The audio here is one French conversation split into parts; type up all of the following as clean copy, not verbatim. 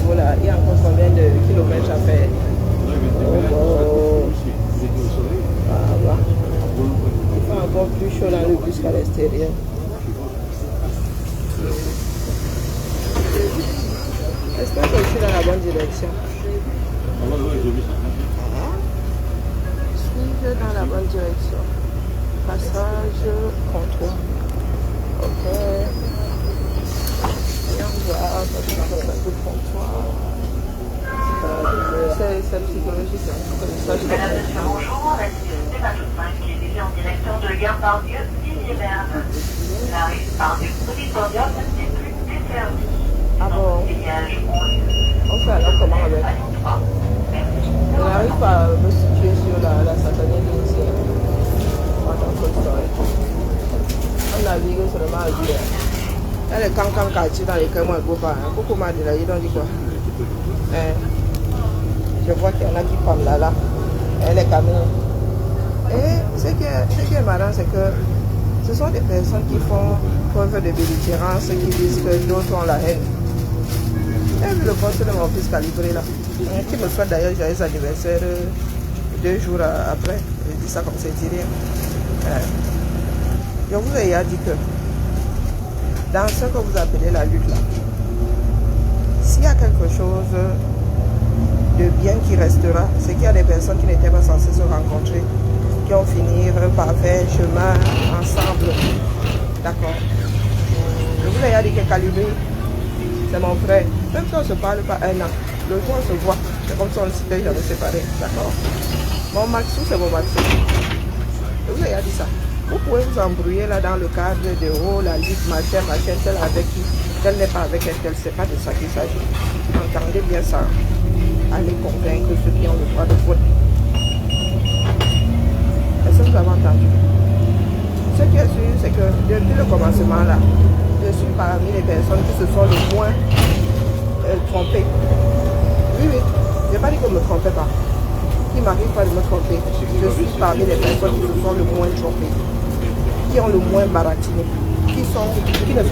niveau là. Il y a encore combien de kilomètres à faire? Oh. Voilà. Il fait encore plus chaud dans le bus qu'à l'extérieur. J'espère que je suis dans la bonne direction. Suis-je dans la bonne direction? Passage, contrôle. Ok. Viens voir, parce que c'est un peu de comptoir. C'est psychologique. Bonjour, la société Matoutin qui est déjà en direction de Gare Pardieu, Digne-Berne. La rue Pardieu, Petite Bordeaux n'est plus desservie. Ah bon? Dégage 11. On fait alors comment avec? Je n'arrive pas à me situer sur la satanée initiale. On navigue seulement à vue. Il y a les cancans quartiers dans lesquels moi je ne go pas. Beaucoup m'a dit là, ils ont dit quoi? Je vois qu'il y en a qui parlent là. Et les camions. Et ce qui est marrant, c'est que ce sont des personnes qui font preuve de belligérance, qui disent que d'autres ont la haine. Et le poste de mon fils calibré là, qui me fait d'ailleurs joyeux anniversaire 2 jours après. Je dis ça comme c'est tiré. Je vous ai dit que dans ce que vous appelez la lutte là, s'il y a quelque chose de bien qui restera, c'est qu'il y a des personnes qui n'étaient pas censées se rencontrer, qui ont fini par faire chemin ensemble. D'accord. Je vous ai dit que Calibré, c'est mon frère. Même si on ne se parle pas un an, le jour on se voit, c'est comme si on ne s'était jamais séparés. D'accord. Mon Maxou, c'est mon Maxou. Je vous ai dit ça. Vous pouvez vous embrouiller là dans le cadre de oh, la lutte, machin, tel avec qui, tel n'est pas avec elle, tel, c'est pas de ça qu'il s'agit. Entendez bien ça. Allez convaincre ceux qui ont le droit de vote. Est-ce que vous avez entendu? Ce qui est sûr, c'est que depuis le commencement là, je suis parmi les personnes qui se sont le moins trompées. Oui, oui. Je n'ai pas dit que je ne me trompais pas. Il ne m'arrive pas de me tromper. Je suis parmi les personnes qui se sont le moins trompées, qui ont le moins baratiné, qui ne sont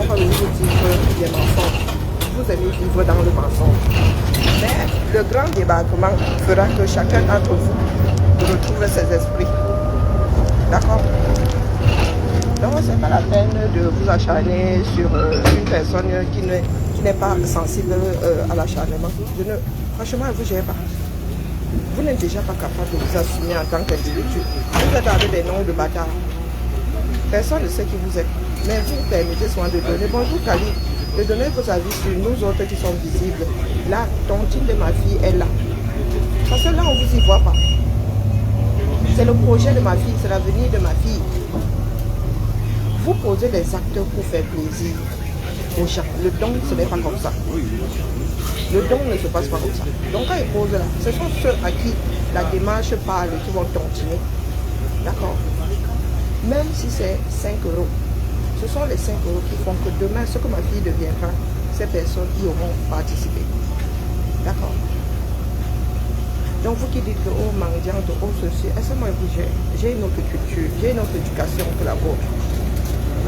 pas venus vous dire des mensonges. Vous aimez vivre dans le mensonge. Mais le grand débarquement fera que chacun d'entre vous retrouve ses esprits. D'accord? Donc ce n'est pas la peine de vous acharner sur une personne qui n'est pas sensible à l'acharnement. Franchement, vous ne gérez pas. Vous n'êtes déjà pas capable de vous assumer en tant qu'individu. Vous êtes avec des noms de bâtards. Personne ne sait qui vous êtes. Mais vous permettez souvent de donner. Bonjour Kali. De donner vos avis sur nous autres qui sont visibles. La tontine de ma fille est là. Parce que là, on ne vous y voit pas. C'est le projet de ma fille, c'est l'avenir de ma fille. Vous posez des actes pour faire plaisir aux gens. Le don, ce n'est pas comme ça. Le don ne se passe pas comme ça. Donc quand ils posent là, ce sont ceux à qui la démarche parle qui vont tontiner. D'accord? Même si c'est 5 euros. Ce sont les 5 euros qui font que demain, ce que ma fille deviendra, ces personnes y auront participé. D'accord? Donc vous qui dites que oh mendiante, oh ceci, est-ce que moi j'ai une autre culture, j'ai une autre éducation que la vôtre.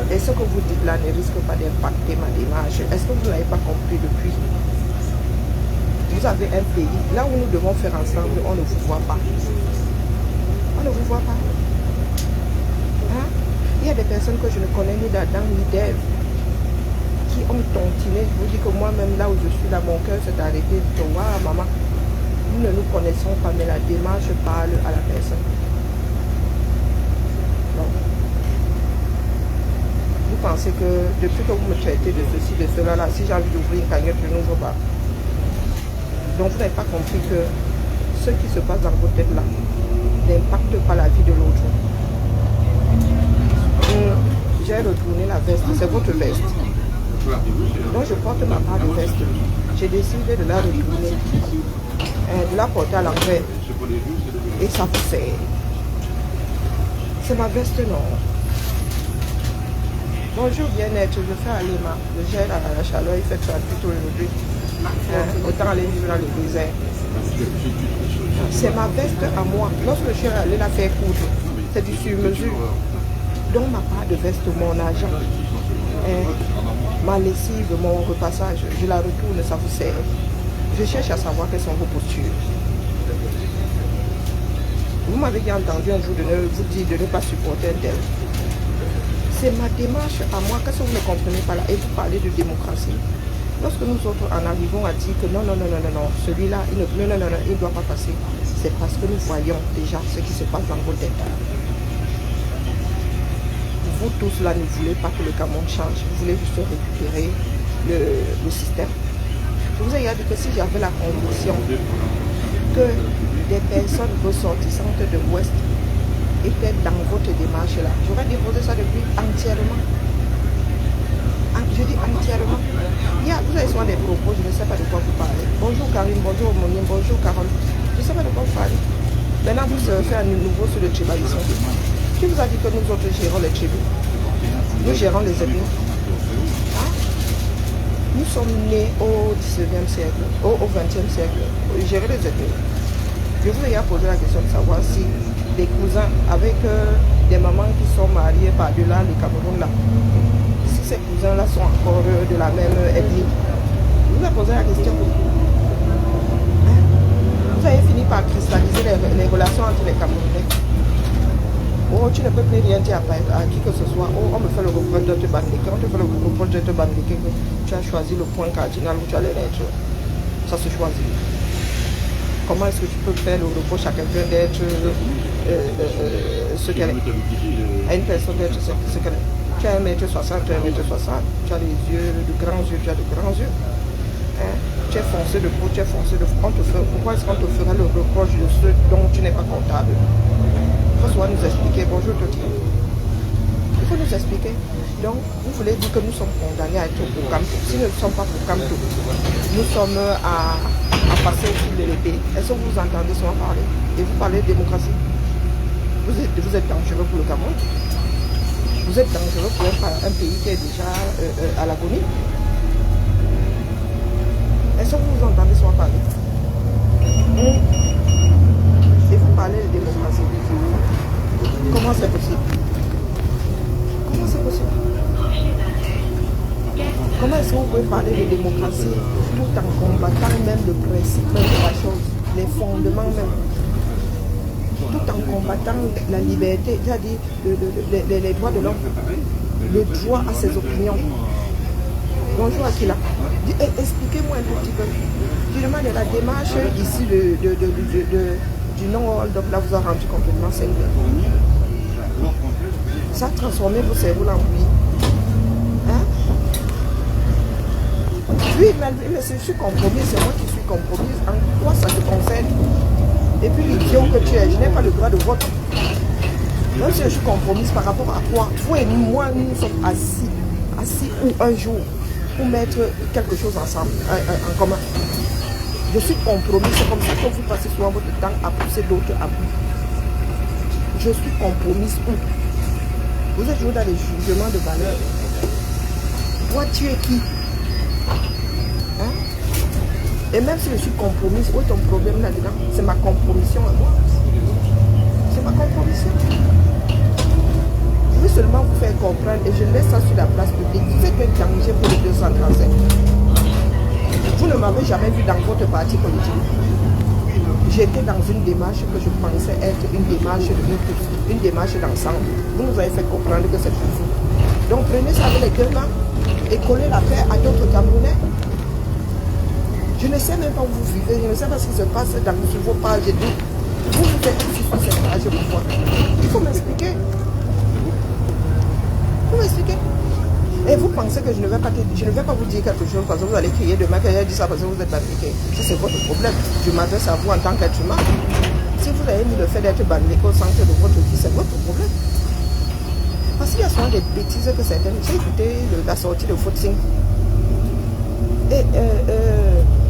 Et ce que vous dites là ne risque pas d'impacter ma démarche. Est-ce que vous ne l'avez pas compris depuis? Vous avez un pays, là où nous devons faire ensemble, on ne vous voit pas. On ne vous voit pas. Hein? Il y a des personnes que je ne connais ni d'Adam ni d'Ève qui ont tontiné. Je vous dis que moi-même, là où je suis, là, mon cœur s'est arrêté. Je dis, waouh, maman, nous ne nous connaissons pas, mais la démarche parle à la personne. Donc, vous pensez que depuis que vous me traitez de ceci, de cela, là, si j'ai envie d'ouvrir une cagnotte, je n'ouvre pas. Donc, vous n'avez pas compris que ce qui se passe dans vos têtes là n'impacte pas la vie de l'autre. J'ai retourné la veste, c'est votre veste. Donc je porte ma part de veste. J'ai décidé de la retourner, de la porter à l'envers. Et ça vous fait. C'est ma veste, non. Bonjour bien-être, je fais Alima. Je gère la chaleur, il fait 38 aujourd'hui. Autant aller vivre dans le désert. C'est ma veste à moi. Lorsque je suis allée la faire coudre, c'est du sur-mesure. Donc ma part de veste, mon argent, ma lessive, mon repassage, je la retourne, ça vous sert. Je cherche à savoir quelles sont vos postures. Vous m'avez bien entendu un jour de vous dire de ne pas supporter un tel. C'est ma démarche à moi. Qu'est-ce que vous ne comprenez pas là? Et vous parlez de démocratie. Lorsque nous autres en arrivons à dire que non, celui-là, il ne doit pas passer, c'est parce que nous voyons déjà ce qui se passe dans vos têtes. Vous tous là ne voulez pas que le Cameroun change, vous voulez juste récupérer le système. Je vous ai dit que si j'avais la conviction que des personnes ressortissantes de l'Ouest étaient dans votre démarche là, j'aurais déposé ça depuis entièrement. Je dis entièrement. Vous avez souvent des propos, je ne sais pas de quoi vous parlez. Bonjour Karine, bonjour Monim, bonjour Carole. Je ne sais pas de quoi vous parlez. Maintenant, vous faites un nouveau sur le tribalisme. Qui vous a dit que nous autres gérons les tribus? Nous gérons les ethnies. Hein? Nous sommes nés au 19e siècle, au 20e siècle. Gérer les ethnies. Je vous ai posé la question de savoir si des cousins avec des mamans qui sont mariées par-delà le Cameroun là, si ces cousins là sont encore de la même ethnie. Je vous ai posé la question. Hein? Vous avez fini par cristalliser les relations entre les Camerounais. Oh, tu ne peux plus rien dire à qui que ce soit. Oh, on me fait le reproche de te bandiquer. On te fait le reproche de te bandiquer que tu as choisi le point cardinal où tu allais être. Ça se choisit. Comment est-ce que tu peux faire le reproche à quelqu'un d'être ce qu'elle est? À une personne d'être ce qu'elle est. Tu as 1m60, tu as 1m60. Tu as les yeux, de grands yeux, tu as de grands yeux. Hein? Tu es foncé de peau, tu es foncé de peau. Pourquoi est-ce qu'on te fera le reproche de ce dont tu n'es pas comptable? Il faut souvent nous expliquer. Bonjour Toti. Il faut nous expliquer. Donc, vous voulez dire que nous sommes condamnés à être pour Kamto. Si nous ne sommes pas pour Kamto, nous sommes à passer au fil de l'épée. Est-ce que vous entendez souvent parler? Et vous parlez de démocratie? Vous êtes dangereux pour le Cameroun. Vous êtes dangereux pour un pays qui est déjà à l'agonie. Est-ce que vous entendez souvent parler? Et vous parlez de démocratie. Comment c'est possible? Comment c'est possible? Comment est-ce que vous pouvez parler de démocratie tout en combattant même le principe même de la chose, les fondements même, tout en combattant la liberté, c'est-à-dire les droits de l'homme, le droit à ses opinions? Bonjour Akila. Expliquez-moi un tout petit peu. Je demande la démarche ici du non-hold-up là vous a rendu complètement cinglé. Ça a transformé vos cerveaux en bouillie. Hein? Oui, mais je suis compromise, c'est moi qui suis compromise. En quoi ça te concerne? Et puis l'idiot que tu es, je n'ai pas le droit de vote. Même si je suis compromise par rapport à quoi? Toi et moi, nous sommes assis ou un jour pour mettre quelque chose ensemble, en commun. Je suis compromis, c'est comme ça que vous passez souvent votre temps à pousser d'autres à bout. Je suis compromise où? Vous êtes toujours dans les jugements de valeur. Toi, tu es qui? Hein? Et même si je suis compromise, où est ton problème là-dedans? C'est ma compromission à moi. C'est ma compromission. Je veux seulement vous faire comprendre et je laisse ça sur la place publique. Vous êtes un danger pour le 235. Vous ne m'avez jamais vu dans votre parti politique. J'étais dans une démarche que je pensais être une démarche de nous tous, une démarche d'ensemble. Vous nous avez fait comprendre que c'est pour vous. Donc prenez ça avec les deux mains et collez la paix à d'autres Camerounais. Je ne sais même pas où vous vivez, je ne sais pas ce qui se passe sur vos pages et tout. Vous êtes ici sur cette page pour moi. Il faut m'expliquer. Vous m'expliquez? Et vous pensez que je ne vais pas vous dire quelque chose parce que vous allez crier demain que j'ai dit ça parce que vous êtes bandiqué. Ça c'est votre problème. Je m'adresse à vous en tant qu'être humain. Si vous avez mis le fait d'être bandiqué au centre de votre vie, c'est votre problème. Parce qu'il y a souvent des bêtises que certaines... J'ai écouté la sortie de Footing. Et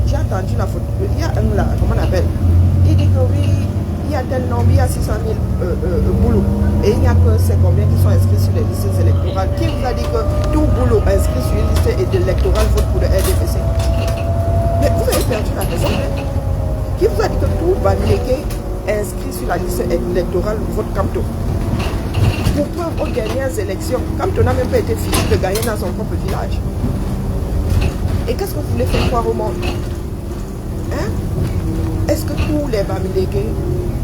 j'ai entendu la photo. Il y a un là, comment on appelle? Il dit que oui, il y a tel nombre, il y a 600 000 boulots. Et il n'y a que c'est combien qui sont inscrits sur les listes électorales. Qui vous a dit que tout boulot inscrit sur une liste électorale vote pour le RDPC? Mais vous avez perdu la raison. Qui vous a dit que tout Bamileke inscrit sur la liste électorale vote Kamto? Pourquoi aux dernières élections, Kamto n'a même pas été fini de gagner dans son propre village? Et qu'est-ce que vous voulez faire croire au monde? tous les Bamileke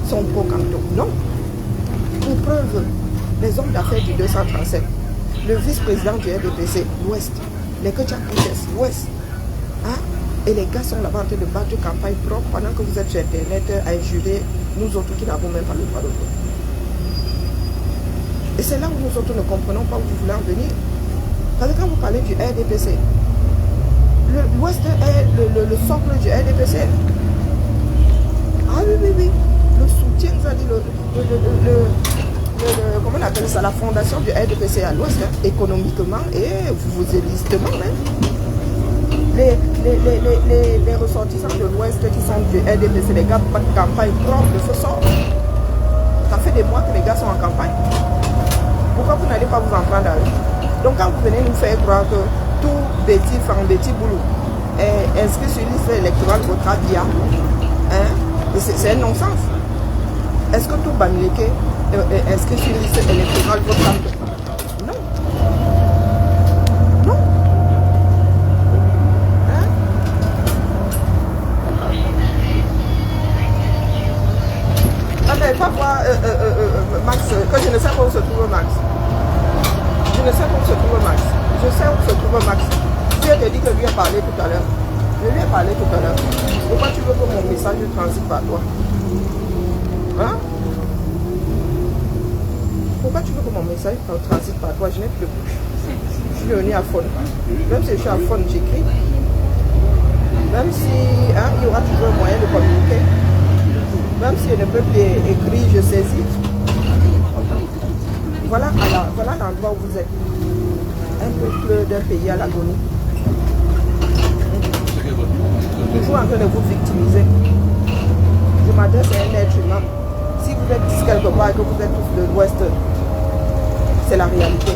sont pro-Camto. Non. Pour preuve, les hommes d'affaires du 237, le vice-président du RDPC, l'Ouest, les Kotchapouches, l'Ouest, hein? Et les gars sont là-bas en train de battre campagne propre pendant que vous êtes sur Internet à injurer nous autres qui n'avons même pas le droit de vote. Et c'est là où nous autres ne comprenons pas où vous voulez en venir. Parce que quand vous parlez du RDPC, l'Ouest est le socle du RDPC. Ah oui, oui, oui. Le soutien, c'est-à-dire comment on appelle ça, la fondation du RDPC à l'Ouest, hein, économiquement et vouzélistement. Hein. Les ressortissants de l'Ouest qui sont du RDPC, les gars pas de campagne propre de ce sort. Ça fait des mois que les gars sont en campagne. Pourquoi vous n'allez pas vous en prendre à eux? Donc quand vous venez nous faire croire que tout Betty Boulou est inscrit sur une liste électorale votera via, hein, c'est un non-sens. Est-ce que tout Bamileke est inscrit sur une liste électorale votera? Non. Non. Hein? Ah mais pas voir Max, que je ne sais pas où se trouve Max. Je ne sais pas où se trouve Max. Je sais où se trouve Max. Si elle te dit que lui a parlé tout à l'heure, je lui ai parlé tout à l'heure. Pourquoi tu veux que mon message transite par toi? Hein? Pourquoi tu veux que mon message transite par toi? Je n'ai plus de bouche. Je suis venu à fond. Même si je suis à fond, j'écris. Même si hein, il y aura toujours un moyen de communiquer. Même si je ne peux plus écrire, je saisis. Voilà l'endroit où vous êtes. Un peuple d'un pays à l'agonie. Toujours en train de vous victimiser. Je m'adresse à un être humain. Si vous êtes quelque part et que vous êtes tous de l'Ouest, c'est la réalité.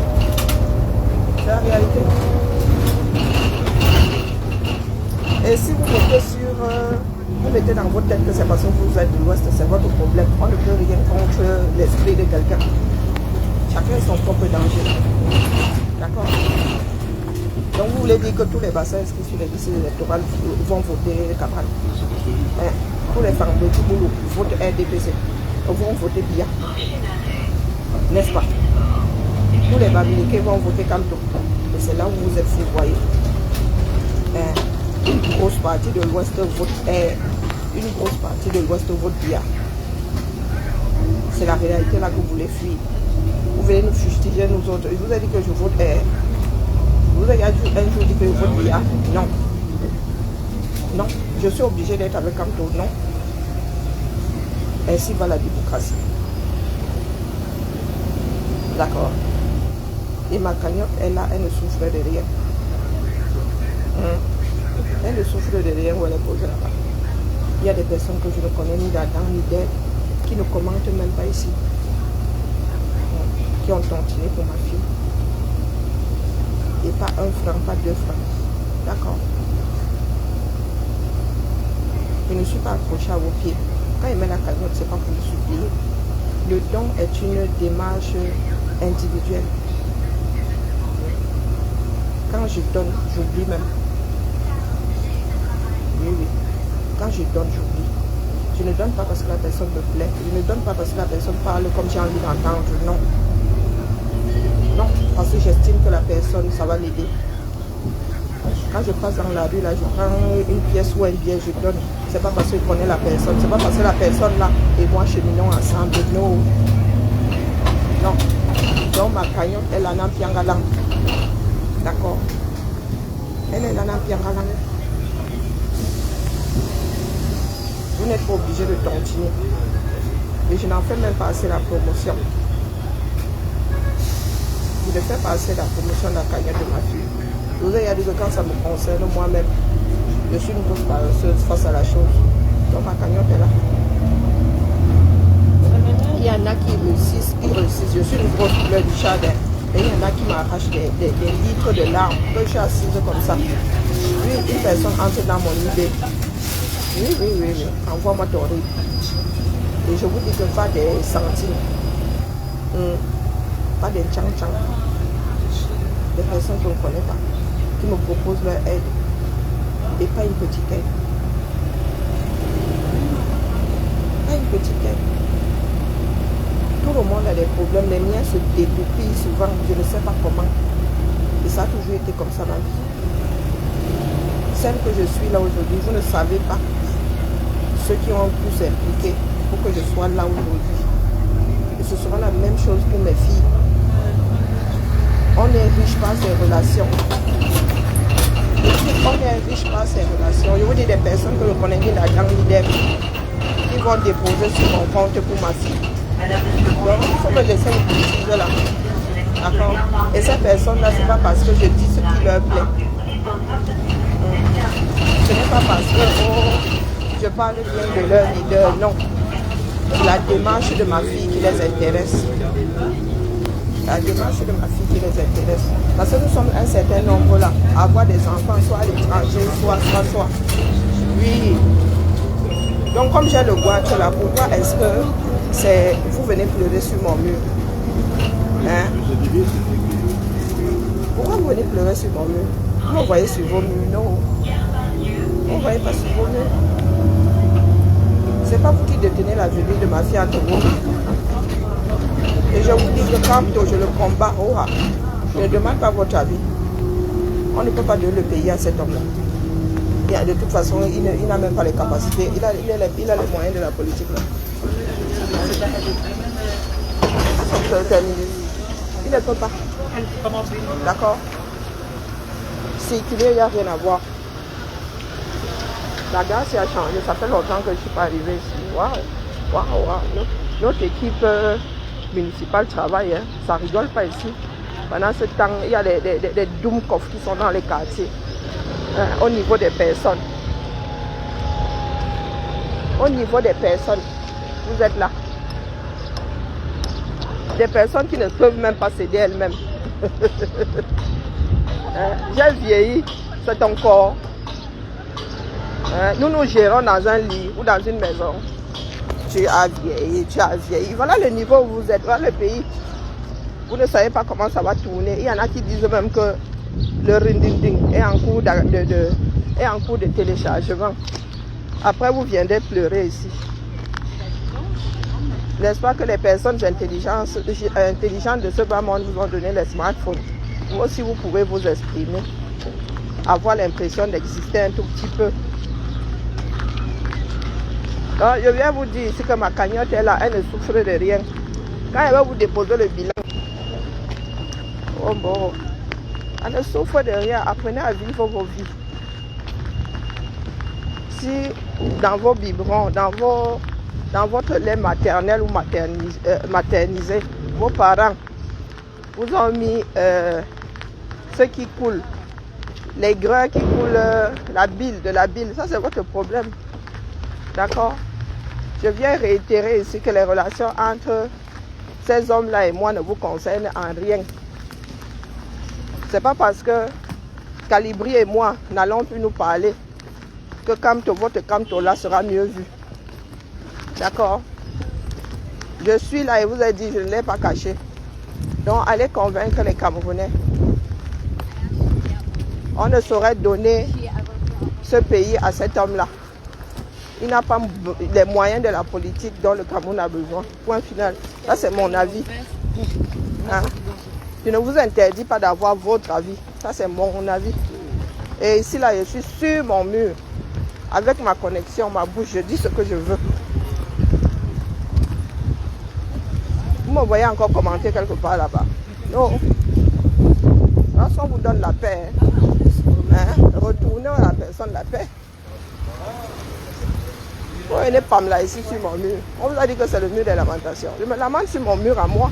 C'est la réalité. Et si vous mettez vous mettez dans votre tête que c'est parce que vous êtes de l'Ouest, c'est votre problème. On ne peut rien contre l'esprit de quelqu'un. Chacun son propre danger. D'accord? Donc vous voulez dire que tous les bassins inscrits sur les listes électorales vont voter Cabral. Hein? Tous les femmes de Touboulou votent RDPC. Vont voter BIA. N'est-ce pas? Tous les Bamileke vont voter Camto. Et c'est là où vous êtes fourvoyés. Une grosse partie de l'Ouest vote une grosse partie de l'Ouest vote BIA. C'est la réalité là que vous voulez fuir. Vous venez nous fustiger nous autres. Je vous ai dit que je vote R. Vous avez un jour dit que je vote BIA. Non. Non. Je suis obligé d'être avec Camto. Non. Ainsi va la démocratie. D'accord. Et ma cagnotte est là, elle ne souffre de rien. Elle ne souffre de rien où elle est posée là-bas. Il y a des personnes que je ne connais ni d'Adam ni d'elle qui ne commentent même pas ici. Qui ont tontiné pour ma fille. Et pas 1 franc, pas 2 francs. D'accord. Je ne suis pas accrochée à vos pieds. Quand il met la cagnotte, ce n'est pas pour le supplier. Le don est une démarche individuelle. Quand je donne, j'oublie même. Oui, oui. Quand je donne, j'oublie. Je ne donne pas parce que la personne me plaît. Je ne donne pas parce que la personne parle comme j'ai envie d'entendre. Non. Non, parce que j'estime que la personne, ça va l'aider. Quand je passe dans la rue, là, je prends une pièce ou un billet, je donne. C'est pas parce que je connais la personne. C'est pas parce que la personne là et moi cheminons ensemble. Non. Non. Donc ma cagnotte, elle en a piangalang. D'accord. Elle en a piangalang. Vous n'êtes pas obligé de tontiner. Et je n'en fais même pas assez la promotion. Je ne fais pas assez la promotion de la cagnotte de ma fille. Je vous ai dit que quand ça me concerne moi-même, je suis une grosse paresseuse face à la chose. Donc ma cagnotte est là. Il y en a qui réussissent. Je suis une grosse couleur du jardin. Et il y en a qui m'arrachent des litres de larmes. Que je suis assise comme ça. Oui, une personne entre dans mon idée. Oui. Envoie-moi ton riz. Et je vous dis que pas des centimes. Pas des tchang-tchang. Des personnes qu'on ne connaît pas. Qui me proposent leur aide. Et pas une petite aide. les miens se dégoupillent souvent, je ne sais pas comment. Et ça a toujours été comme ça ma vie. Celle que je suis là aujourd'hui, vous ne savez pas ceux qui ont pu s'impliquer pour que je sois là aujourd'hui. Et ce sera la même chose pour mes filles. On est riche par ses relations. On est riche par ses relations. Je vous dis des personnes que je connais qui la gang leader qui vont déposer sur mon compte pour ma fille. Donc, il faut me laisser les petits là. D'accord. Et ces personnes-là, ce n'est pas parce que je dis ce qui leur plaît. Ce n'est pas parce que je parle bien de leur leader, non. C'est la démarche de ma fille qui les intéresse. La démarche de ma fille qui les intéresse. Parce que nous sommes un certain nombre là, à avoir des enfants, soit à l'étranger, soit. Oui. Donc comme j'ai le boîte là, pourquoi est-ce que vous venez pleurer sur mon mur? Hein? Pourquoi vous venez pleurer sur mon mur? Vous me voyez sur vos murs, non. Vous ne voyez pas sur vos murs. C'est pas vous qui détenez la vie de ma fille entre vous. Et je vous dis que quand je le combat, je ne demande pas votre avis. On ne peut pas donner le pays à cet homme-là. De toute façon, il n'a même pas les capacités. Il a les moyens de la politique. Là. Il ne peut pas. D'accord? Circuler, il n'y a rien à voir. La gare a changé. Ça fait longtemps que je ne suis pas arrivée ici. Waouh. Notre équipe municipale travaille. Hein. Ça ne rigole pas ici. Pendant ce temps, il y a des doumkoff qui sont dans les quartiers. Au niveau des personnes. Au niveau des personnes. Vous êtes là. Des personnes qui ne peuvent même pas s'aider elles-mêmes. J'ai vieilli, c'est ton corps. Nous nous gérons dans un lit ou dans une maison. Tu as vieilli. Voilà le niveau où vous êtes, voilà le pays. Vous ne savez pas comment ça va tourner. Il y en a qui disent même que le rindinding est en cours de téléchargement. Après, vous viendrez pleurer ici. N'est-ce pas que les personnes intelligentes de ce bas monde vous ont donné les smartphones? Vous aussi, vous pouvez vous exprimer, avoir l'impression d'exister un tout petit peu. Donc, je viens vous dire ici que ma cagnotte est là, elle ne souffre de rien. Quand elle va vous déposer le bilan, elle ne souffre de rien. Apprenez à vivre vos vies. Si dans vos biberons, dans votre lait maternel ou maternisé, vos parents vous ont mis ce qui coule, les grains qui coulent, de la bile, ça c'est votre problème. D'accord? Je viens réitérer ici que les relations entre ces hommes-là et moi ne vous concernent en rien. C'est pas parce que Calibri et moi n'allons plus nous parler que votre Kamto-là sera mieux vu. D'accord? Je suis là et vous ai dit, je ne l'ai pas caché. Donc, allez convaincre les Camerounais. On ne saurait donner ce pays à cet homme-là. Il n'a pas les moyens de la politique dont le Cameroun a besoin. Point final. Ça, c'est mon avis. Hein? Je ne vous interdis pas d'avoir votre avis. Ça, c'est mon avis. Et ici, là, je suis sur mon mur. Avec ma connexion, ma bouche, je dis ce que je veux. Vous me voyez encore commenter quelque part là-bas? Non. Lorsqu'on vous donne la paix, retournez à la personne la paix. Vous venez pas me là ici sur mon mur. On vous a dit que c'est le mur des lamentations. Je me lamente sur mon mur à moi.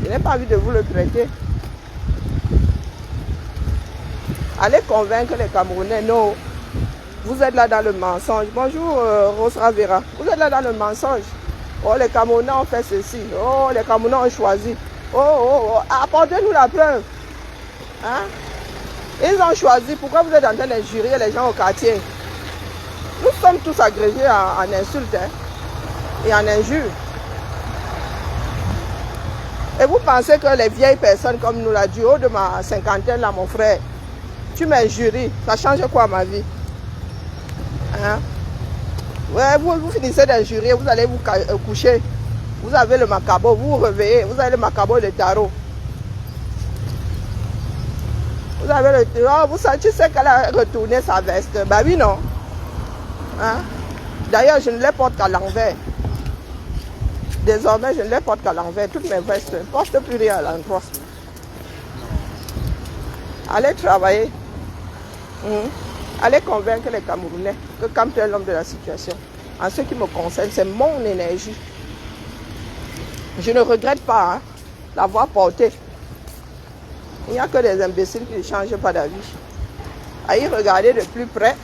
Je n'ai pas envie de vous le traiter. Allez convaincre les Camerounais, non. Vous êtes là dans le mensonge. Bonjour Rosa Vera. Vous êtes là dans le mensonge. Oh, les Camerounais ont fait ceci. Oh, les Camerounais ont choisi. Apportez-nous la preuve. Hein? Ils ont choisi. Pourquoi vous êtes en train d'injurier les gens au quartier? Nous sommes tous agrégés en insultes et en injures. Et vous pensez que les vieilles personnes comme nous, là, du haut de ma cinquantaine, là, mon frère, tu m'injuries, ça change quoi ma vie? Hein? Ouais, vous finissez d'injurier, vous allez vous coucher. Vous avez le macabre, vous vous réveillez, vous avez le macabre et le tarot. Vous avez le tarot, tu sais qu'elle a retourné sa veste. Bah oui, non. Hein? D'ailleurs, je ne les porte qu'à l'envers. Désormais, je ne les porte qu'à l'envers. Toutes mes vestes, je ne porte plus rien à l'endroit. Allez travailler. Allez convaincre les Camerounais que quand tu es l'homme de la situation, en ce qui me concerne, c'est mon énergie. Je ne regrette pas l'avoir portée. Il n'y a que des imbéciles qui ne changent pas d'avis. À y regarder de plus près,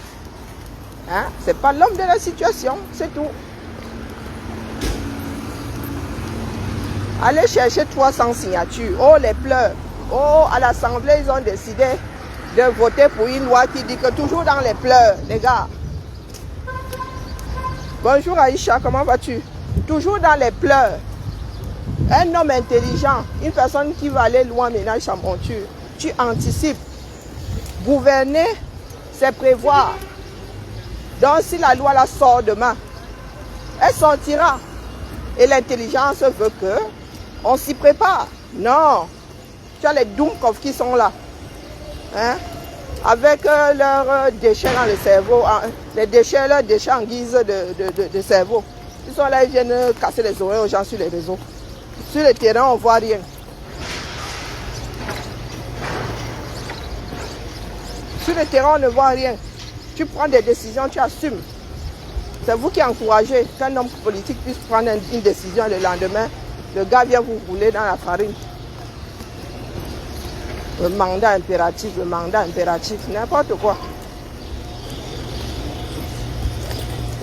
ce n'est pas l'homme de la situation, c'est tout. Allez chercher 300 signatures. Oh, les pleurs. Oh, à l'Assemblée, ils ont décidé de voter pour une loi qui dit que toujours dans les pleurs, les gars. Bonjour Aïcha, comment vas-tu? Toujours dans les pleurs. Un homme intelligent, une personne qui va aller loin ménage sa monture. Tu anticipes. Gouverner, c'est prévoir. Donc si la loi la sort demain, elle sortira. Et l'intelligence veut que on s'y prépare. Non. Tu as les Doumkov qui sont là. Avec leurs déchets dans le cerveau. Leurs déchets en guise de cerveau. Ils sont là, ils viennent casser les oreilles aux gens sur les réseaux. Sur le terrain, on ne voit rien. Sur le terrain, on ne voit rien. Tu prends des décisions, tu assumes. C'est vous qui encouragez qu'un homme politique puisse prendre une décision le lendemain. Le gars vient vous rouler dans la farine. Le mandat impératif, n'importe quoi.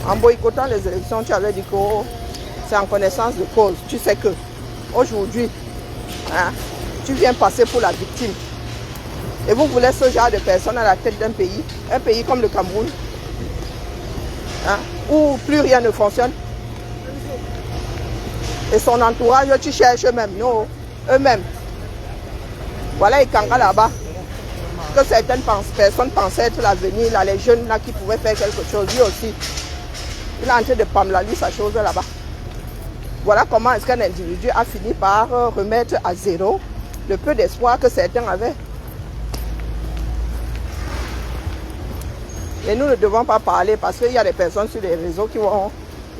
En boycottant les élections, tu avais dit que c'est en connaissance de cause. Tu sais que aujourd'hui, tu viens passer pour la victime. Et vous voulez ce genre de personnes à la tête d'un pays, un pays comme le Cameroun, où plus rien ne fonctionne. Et son entourage, tu cherches eux-mêmes, non, eux-mêmes. Voilà les Kanga là-bas, que certaines personnes pensaient être l'avenir, là, les jeunes là qui pouvaient faire quelque chose, lui aussi. Il est en train de pamela lui sa chose là-bas. Voilà comment est-ce qu'un individu a fini par remettre à zéro le peu d'espoir que certains avaient. Et nous ne devons pas parler parce qu'il y a des personnes sur les réseaux qui vont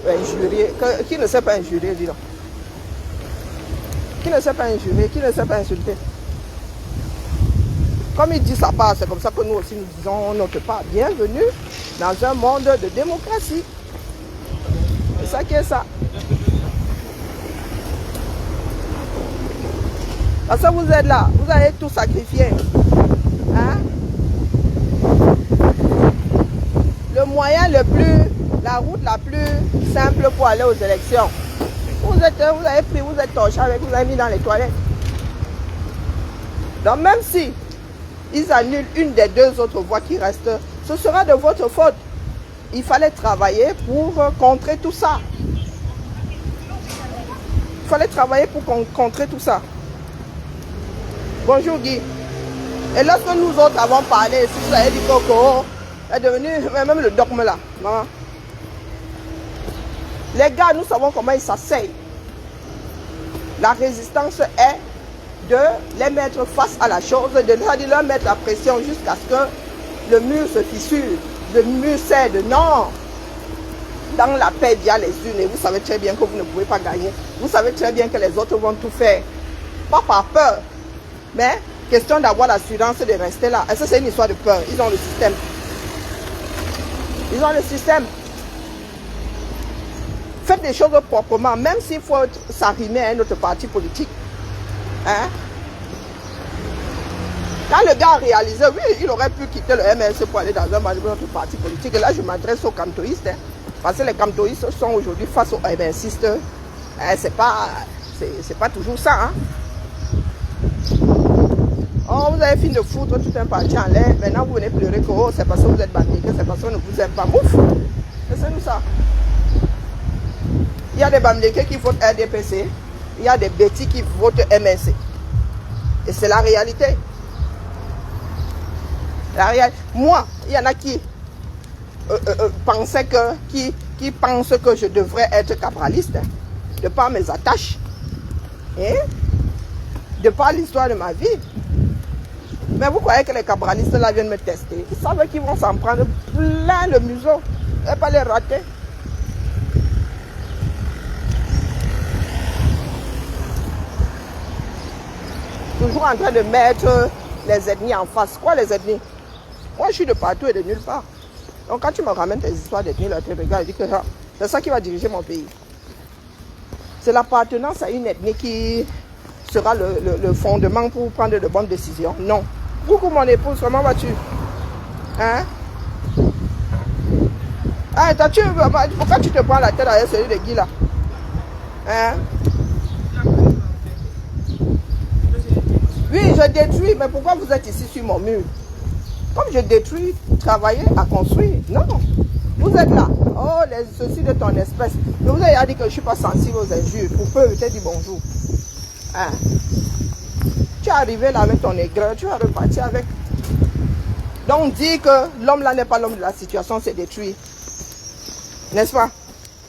injurier, qui ne sait pas injurier, dis donc. Qui ne sait pas injurier, qui ne sait pas insulter. Comme il dit sa part, c'est comme ça que nous aussi nous disons notre part. Bienvenue dans un monde de démocratie. C'est ça qui est ça. Parce que vous êtes là, vous avez tout sacrifié. Le moyen le plus, la route la plus simple pour aller aux élections. Vous avez pris, vous êtes torché avec, vous avez mis dans les toilettes. Donc même si ils annulent une des deux autres voies qui restent, ce sera de votre faute. Il fallait travailler pour contrer tout ça. Il fallait travailler pour contrer tout ça. Bonjour Guy. Et lorsque nous autres avons parlé, si vous avez dit Coco, est devenu même le dogme là. Non? Les gars, nous savons comment ils s'asseyent. La résistance est de les mettre face à la chose, de leur mettre la pression jusqu'à ce que le mur se fissure, le mur cède. Non! Dans la paix, il y a les unes et vous savez très bien que vous ne pouvez pas gagner. Vous savez très bien que les autres vont tout faire. Pas par peur, mais question d'avoir l'assurance de rester là. Et ça, c'est une histoire de peur. Ils ont le système. Ils ont le système. Faites des choses proprement, même s'il faut s'arrimer à un autre parti politique. Quand le gars a réalisé, oui, il aurait pu quitter le MLC pour aller dans un autre parti politique. Et là, je m'adresse aux cantoïstes. Parce que les cantoïstes sont aujourd'hui face aux MLCistes. C'est pas toujours ça. Oh, vous avez fini de foutre tout un parti en l'air. Maintenant, vous venez pleurer que oh, c'est parce que vous êtes banniqués, c'est parce qu'on ne vous aime pas. Ouf! C'est nous ça. Il y a des Bamlékés qui votent RDPC. Il y a des bêtis qui votent MNC. Et c'est la réalité. Moi, il y en a qui pensaient que, qui pensent que je devrais être cabraliste. de par mes attaches, hein, de par l'histoire de ma vie. Mais vous croyez que les cabralistes là viennent me tester? Ils savent qu'ils vont s'en prendre plein le museau et pas les rater. Toujours en train de mettre les ethnies en face. Quoi les ethnies? Moi je suis de partout et de nulle part. Donc quand tu me ramènes tes histoires d'ethnie, là, tu regardes et dis que c'est ça qui va diriger mon pays. C'est l'appartenance à une ethnie qui sera le fondement pour prendre de bonnes décisions. Non. Coucou mon épouse, comment vas-tu? Hein? Ah, pourquoi tu te prends la tête avec celui de Guy là? Hein? Oui, je détruis, mais pourquoi vous êtes ici sur mon mur? Comme je détruis, travailler à construire. Non, vous êtes là. Oh, ceci de ton espèce. Je vous ai dit que je ne suis pas sensible aux injures. Pour peu, je t'ai dit bonjour. Hein? Tu es arrivé là avec ton aigreur, tu vas repartir avec. Donc, dire que l'homme là n'est pas l'homme de la situation, c'est détruire. N'est-ce pas?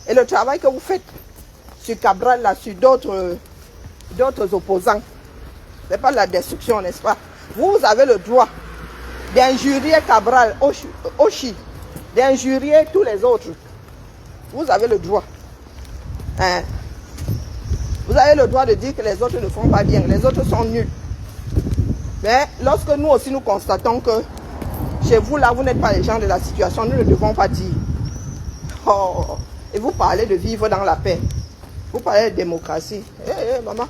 Et le travail que vous faites sur Cabral, là, sur d'autres opposants, ce n'est pas de la destruction, n'est-ce pas? Vous avez le droit d'injurier Cabral, Oshi, d'injurier tous les autres. Vous avez le droit. Hein? Vous avez le droit de dire que les autres ne font pas bien, les autres sont nuls. Mais lorsque nous aussi nous constatons que chez vous là, vous n'êtes pas les gens de la situation, nous ne devons pas dire. Oh, et vous parlez de vivre dans la paix. Vous parlez de démocratie. Maman.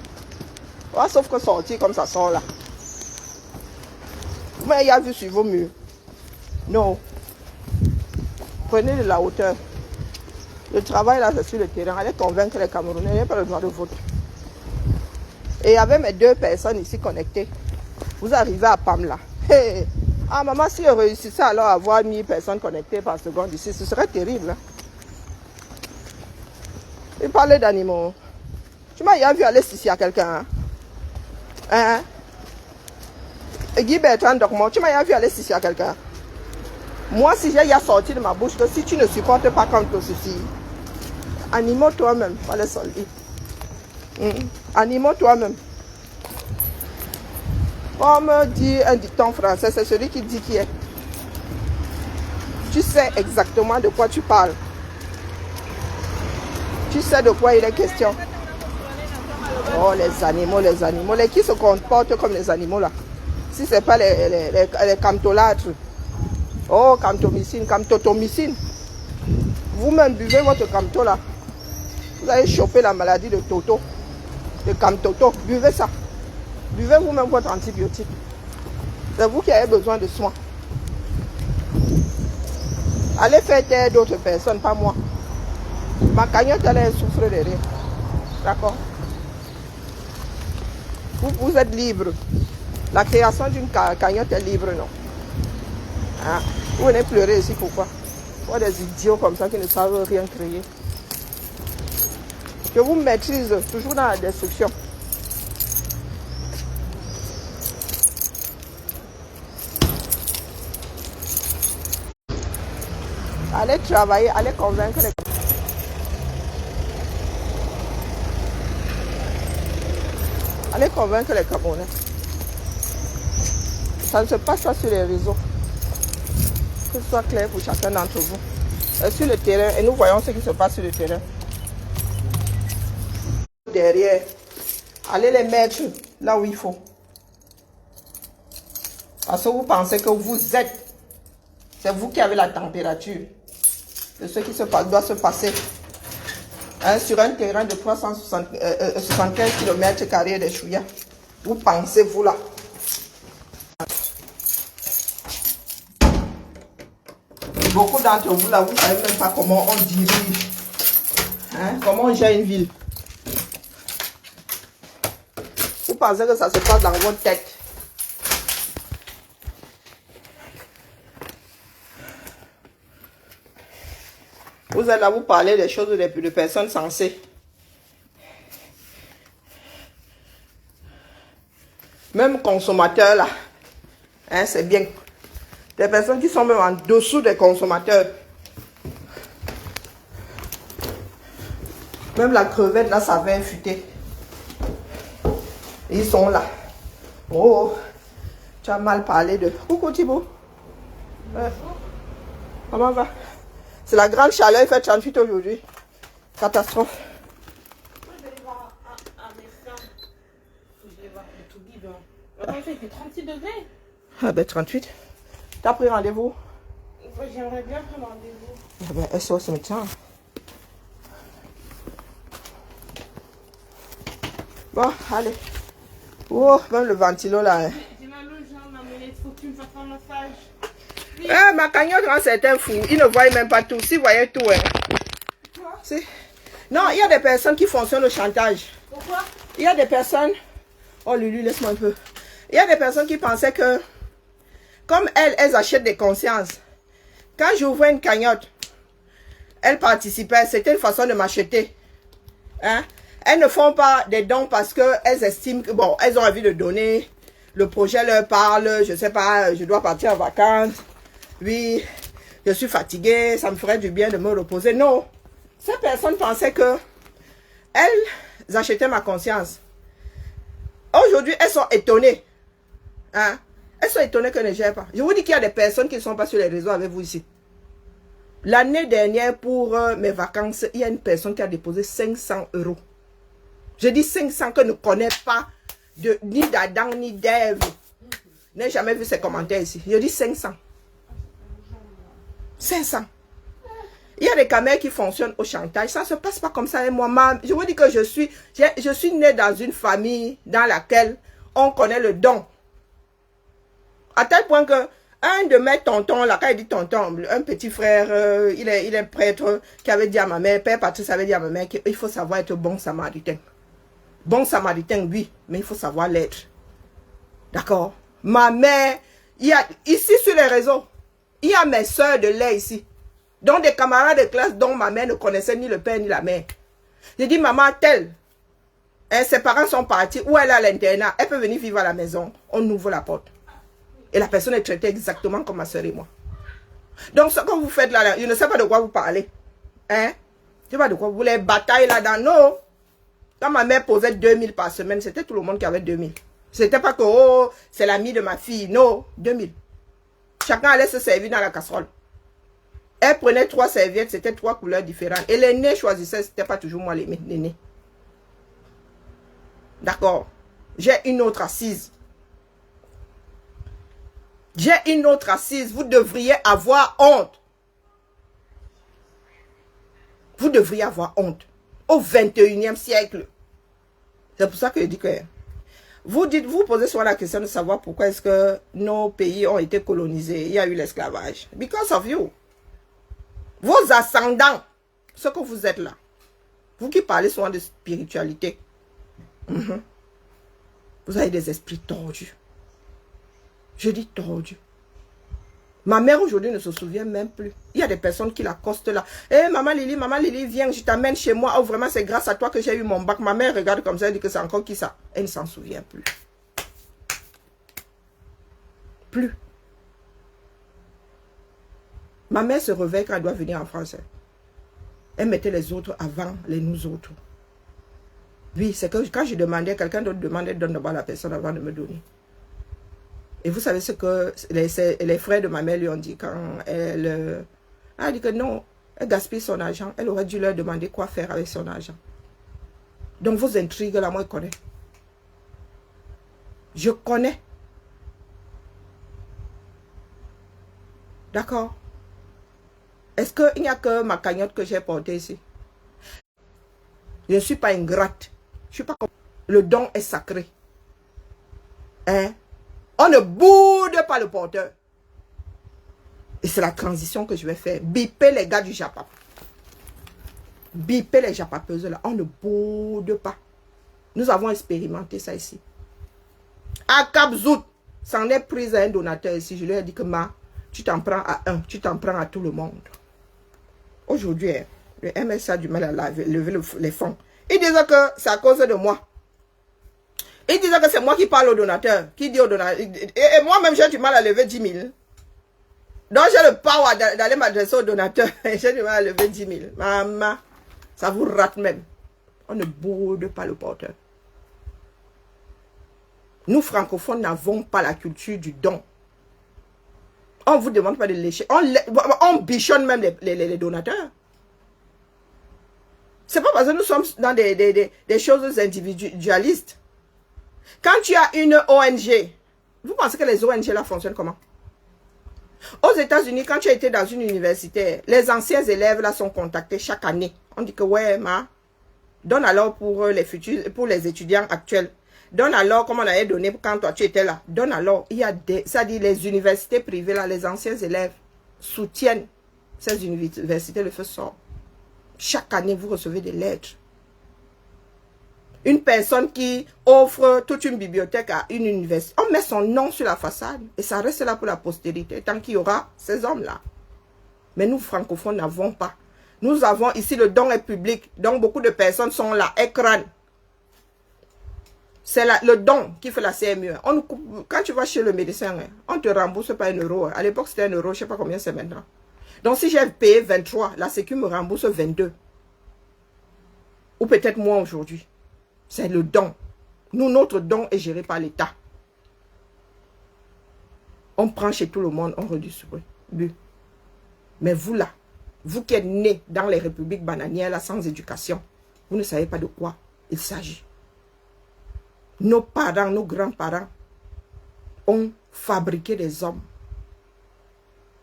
Ouais, sauf que sortir comme ça sort là. Vous m'avez vu sur vos murs. Non. Prenez de la hauteur. Le travail là, c'est sur le terrain. Allez convaincre les Camerounais, ils n'ont pas le droit de vote. Et avec mes 2 personnes ici connectées, vous arrivez à Pamela. Hey. Ah maman, si je réussissais alors à avoir 1000 personnes connectées par seconde ici, ce serait terrible. Hein? Et parler d'animaux. Tu m'as vu aller ici à quelqu'un. Hein? Et Guy Bertrand Dormont, tu m'as vu aller ici à quelqu'un. Moi, si j'ai sorti de ma bouche que si tu ne supportes pas contre ceci, animaux toi-même, pas les solder. Animaux toi-même. Comme dit un dicton français, c'est celui qui dit qui est. Tu sais exactement de quoi tu parles. Tu sais de quoi il est question. Oh, les animaux, les animaux. Les qui se comportent comme les animaux là. Si ce n'est pas les camptolâtres. Oh, camptomycine, camptotomycine. Vous-même buvez votre campto là. Vous allez choper la maladie de Toto. De camptoto. Buvez ça. Buvez vous-même votre antibiotique. C'est vous qui avez besoin de soins. Allez faire taire d'autres personnes, pas moi. Ma cagnotte, elle souffre de rien. D'accord? Vous êtes libre. La création d'une cagnotte est libre, non? Hein? Vous venez pleurer ici, pourquoi? Pour des idiots comme ça qui ne savent rien créer. Je vous maîtrise toujours dans la destruction. Allez travailler, allez convaincre les... Allez convaincre les Camerounais. Ça ne se passe pas sur les réseaux. Que ce soit clair pour chacun d'entre vous. Et sur le terrain, et nous voyons ce qui se passe sur le terrain. Derrière, allez les mettre là où il faut. Parce que vous pensez que vous êtes, c'est vous qui avez la température de ce qui se passe, doit se passer sur un terrain de 375 km² de Chouya. Vous pensez, vous là. Beaucoup d'entre vous là, vous ne savez même pas comment on dirige, comment on gère une ville. Vous pensez que ça se passe dans votre tête. Vous êtes là, vous parlez des choses de personnes sensées. Même consommateurs là, c'est bien. Des personnes qui sont même en dessous des consommateurs. Même la crevette, là, ça va infuter. Ils sont là. Oh, tu as mal parlé de... Coucou Thibaut. Comment va? C'est la grande chaleur, il fait 38 aujourd'hui. Catastrophe. Je vais aller voir un médecin. Je vais voir le tout bidon. Attends, il fait 36 degrés. Ah ben 38. T'as pris rendez-vous? J'aimerais bien prendre rendez-vous. Ah ben SOS médecin. Bon, allez. Oh, même le ventilo là. J'ai mal aux jambes, maman, il faut que tu me fasses un massage. Oui. Ah, ma cagnotte rend certains fous. Ils ne voient même pas tout. S'ils voyaient tout, hein. Quoi? Non, il y a des personnes qui fonctionnent au chantage. Pourquoi? Il y a des personnes... Oh, Lulu, laisse-moi un peu. Il y a des personnes qui pensaient que, comme elles achètent des consciences. Quand j'ouvrais une cagnotte, elles participaient. C'était une façon de m'acheter. Hein? Elles ne font pas des dons parce qu'elles estiment que, bon, elles ont envie de donner. Le projet leur parle. Je sais pas, je dois partir en vacances. Oui, je suis fatiguée. Ça me ferait du bien de me reposer. Non. Ces personnes pensaient que elles achetaient ma conscience. Aujourd'hui, elles sont étonnées. Hein? Elles sont étonnées que je ne gère pas. Je vous dis qu'il y a des personnes qui ne sont pas sur les réseaux avec vous ici. L'année dernière, pour mes vacances, il y a une personne qui a déposé 500 €. Je dis 500 que ne connaît pas ni d'Adam ni d'Ève. Je n'ai jamais vu ces commentaires ici. Je dis 500. 500. Il y a des caméras qui fonctionnent au chantage. Ça ne se passe pas comme ça. Et moi, je vous dis que je suis née dans une famille dans laquelle on connaît le don. À tel point que un de mes tontons, là, quand il dit tonton, un petit frère, il est prêtre, qui avait dit à ma mère, Père Patrice avait dit à ma mère qu'il faut savoir être bon samaritain. Bon samaritain, oui, mais il faut savoir l'être. D'accord? Ma mère, il y a, ici sur les réseaux, il y a mes soeurs de lait ici. Donc des camarades de classe dont ma mère ne connaissait ni le père ni la mère. J'ai dit, maman, telle, hein, ses parents sont partis, ou elle est à l'internat, elle peut venir vivre à la maison, on ouvre la porte. Et la personne est traitée exactement comme ma soeur et moi. Donc ce que vous faites là, je ne sais pas de quoi vous parlez. Hein? Je ne sais pas de quoi vous voulez bataille là-dedans. Non. Quand ma mère posait 2000 par semaine, c'était tout le monde qui avait 2000. C'était pas que, oh, c'est l'ami de ma fille. Non, 2000. Chacun allait se servir dans la casserole. Elle prenait 3 serviettes, c'était 3 couleurs différentes. Et l'aîné choisissait, c'était pas toujours moi l'aîné. D'accord. J'ai une autre assise. J'ai une autre assise. Vous devriez avoir honte. Vous devriez avoir honte. Au 21e siècle. C'est pour ça que je dis que vous posez souvent la question de savoir pourquoi est-ce que nos pays ont été colonisés. Il y a eu l'esclavage. Because of you. Vos ascendants, ce que vous êtes là. Vous qui parlez souvent de spiritualité. Vous avez des esprits tordus. Je dis tordu. Ma mère aujourd'hui ne se souvient même plus. Il y a des personnes qui l'accostent là. Eh, maman Lily, viens, je t'amène chez moi. Oh, vraiment, c'est grâce à toi que j'ai eu mon bac. Ma mère regarde comme ça, elle dit que c'est encore qui ça? Elle ne s'en souvient plus. Plus. Ma mère se réveille quand elle doit venir en France. Elle mettait les autres avant les nous autres. Oui, c'est que quand je demandais, quelqu'un d'autre demandait, donne d'abord la personne avant de me donner. Et vous savez ce que les frères de ma mère lui ont dit quand elle a dit que non, elle gaspille son argent. Elle aurait dû leur demander quoi faire avec son argent. Donc vos intrigues là, moi je connais. Je connais. D'accord? Est-ce qu'il n'y a que ma cagnotte que j'ai portée ici? Je ne suis pas ingrate. Je suis pas comme... Le don est sacré. Hein? On ne boude pas le porteur. Et c'est la transition que je vais faire. Biper les gars du Japap. Biper les Japapeuses là. On ne boude pas. Nous avons expérimenté ça ici. À Cap-Zout, c'en est pris à un donateur ici. Je lui ai dit que tu t'en prends à un. Tu t'en prends à tout le monde. Aujourd'hui, le MSA a du mal à lever les fonds. Il disait que c'est à cause de moi. Il disait que c'est moi qui parle au donateur. Qui dit au donateur. Et moi-même, j'ai du mal à lever 10 000. Donc, j'ai le power d'aller m'adresser au donateur. J'ai du mal à lever 10 000. Maman, ça vous rate même. On ne boude pas le porteur. Nous, francophones, n'avons pas la culture du don. On ne vous demande pas de lécher. On bichonne même les donateurs. C'est pas parce que nous sommes dans des choses individualistes. Quand tu as une ONG, vous pensez que les ONG là fonctionnent comment? Aux États-Unis, quand tu as été dans une université, les anciens élèves là sont contactés chaque année. On dit que ouais, donne alors pour les étudiants actuels. Donne alors comme on avait donné quand toi tu étais là. Donne alors. Il y a ça dit les universités privées là, les anciens élèves soutiennent ces universités, le feu sort. Chaque année, vous recevez des lettres. Une personne qui offre toute une bibliothèque à une université, on met son nom sur la façade et ça reste là pour la postérité, tant qu'il y aura ces hommes-là. Mais nous, francophones, n'avons pas. Nous avons ici, le don est public, donc beaucoup de personnes sont là, écran. C'est le don qui fait la CMU. Quand tu vas chez le médecin, on ne te rembourse pas 1 euro. À l'époque, c'était 1 euro, je ne sais pas combien c'est maintenant. Donc, si j'ai payé 23, la Sécu me rembourse 22. Ou peut-être moins aujourd'hui. C'est le don. Nous, notre don est géré par l'État. On prend chez tout le monde, on redistribue. Mais vous là, vous qui êtes nés dans les républiques bananières là, sans éducation, vous ne savez pas de quoi il s'agit. Nos parents, nos grands-parents ont fabriqué des hommes.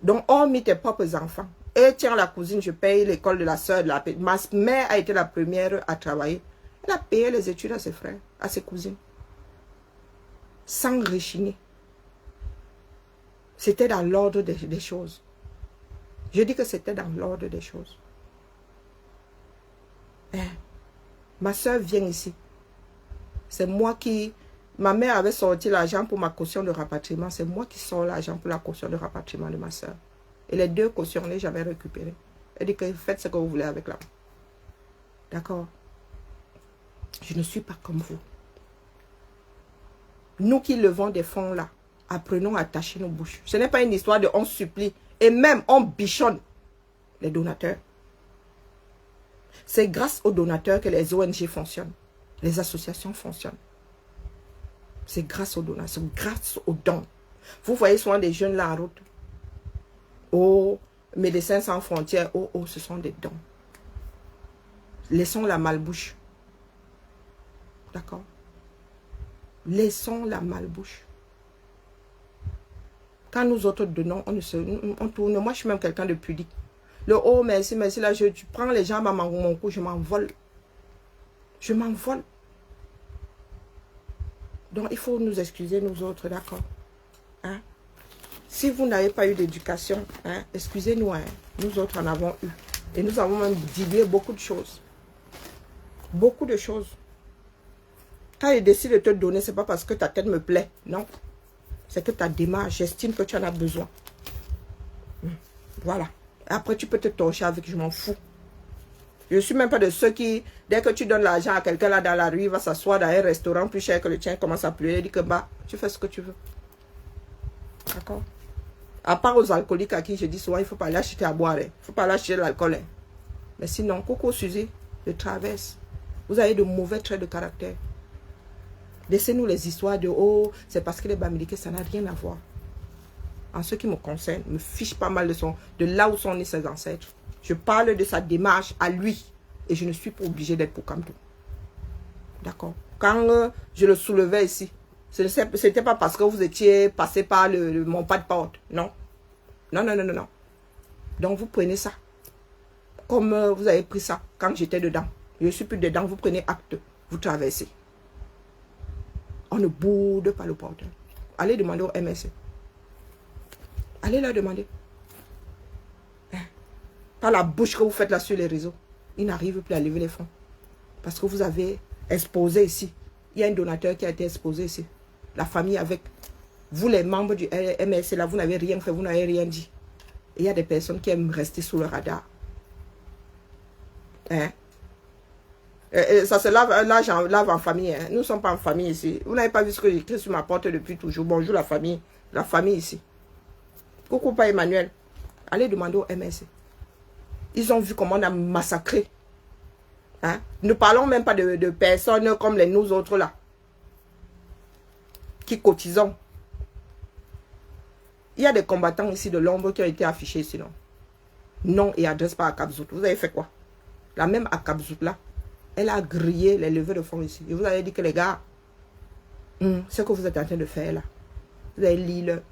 Donc, on mis tes propres enfants. Et tiens, la cousine, je paye l'école de la soeur. Ma mère a été la première à travailler. Elle a payé les études à ses frères, à ses cousines. Sans rechigner. C'était dans l'ordre des choses. Je dis que c'était dans l'ordre des choses. Ma soeur vient ici. C'est moi qui... Ma mère avait sorti l'argent pour ma caution de rapatriement. C'est moi qui sors l'argent pour la caution de rapatriement de ma soeur. Et les 2 cautionnés, j'avais récupéré. Elle dit que faites ce que vous voulez avec l'argent. D'accord? Je ne suis pas comme vous. Nous qui levons des fonds là, apprenons à attacher nos bouches. Ce n'est pas une histoire de on supplie. Et même on bichonne les donateurs. C'est grâce aux donateurs que les ONG fonctionnent. Les associations fonctionnent. C'est grâce aux donations, grâce aux dons. Vous voyez souvent des jeunes là en route. Oh, Médecins sans frontières. Oh, ce sont des dons. Laissons la malbouche. D'accord? Laissons la malbouche. Quand nous autres donnons, on tourne. Moi, je suis même quelqu'un de pudique. Le oh, merci, là, tu prends les gens à mon cou, je m'envole. Je m'envole. Donc, il faut nous excuser, nous autres, d'accord? Hein? Si vous n'avez pas eu d'éducation, hein, excusez-nous, hein, nous autres en avons eu. Et nous avons même dilué beaucoup de choses. Beaucoup de choses. Quand je décide de te donner, ce n'est pas parce que ta tête me plaît, non. C'est que ta démarche, j'estime que tu en as besoin. Voilà. Après, tu peux te torcher avec, je m'en fous. Je ne suis même pas de ceux qui, dès que tu donnes l'argent à quelqu'un là dans la rue, il va s'asseoir dans un restaurant plus cher que le tien, commence à pleurer, il dit que bah, tu fais ce que tu veux. D'accord? À part aux alcooliques à qui je dis souvent, il ne faut pas aller acheter à boire. Il ne faut pas aller acheter de l'alcool. Mais sinon, Coco Suzy, je traverse. Vous avez de mauvais traits de caractère. Laissez-nous les histoires de oh, c'est parce que les Bamileke, ça n'a rien à voir. En ce qui me concerne, me fiche pas mal de là où sont nés ses ancêtres. Je parle de sa démarche à lui. Et je ne suis pas obligée d'être pour Kantou. D'accord? Quand je le soulevais ici, ce n'était pas parce que vous étiez passé par mon pas de porte. Non. Non, non, non, non, non. Donc vous prenez ça. Comme vous avez pris ça quand j'étais dedans. Je ne suis plus dedans, vous prenez acte. Vous traversez. On ne boude pas le porteur. Allez demander au MSC. Allez leur demander. Par la bouche que vous faites là sur les réseaux, ils n'arrivent plus à lever les fonds. Parce que vous avez exposé ici. Il y a un donateur qui a été exposé ici. La famille avec. Vous les membres du MSC là, vous n'avez rien fait, vous n'avez rien dit. Et il y a des personnes qui aiment rester sous le radar. Hein? Ça se lave en famille. Hein? Nous ne sommes pas en famille ici. Vous n'avez pas vu ce que j'écris sur ma porte depuis toujours. Bonjour la famille. La famille ici. Coucou pas Emmanuel. Allez demander au MSC. Ils ont vu comment on a massacré Hein? Ne parlons même pas de personnes comme nous autres là, qui cotisons. Il y a des combattants ici de l'ombre qui ont été affichés ici, non? Nom et adresse par Akabzout. Vous avez fait quoi? La même Akabzout là, elle a grillé les levées de fonds ici. Et vous avez dit que les gars, ce que vous êtes en train de faire là, vous avez l'île.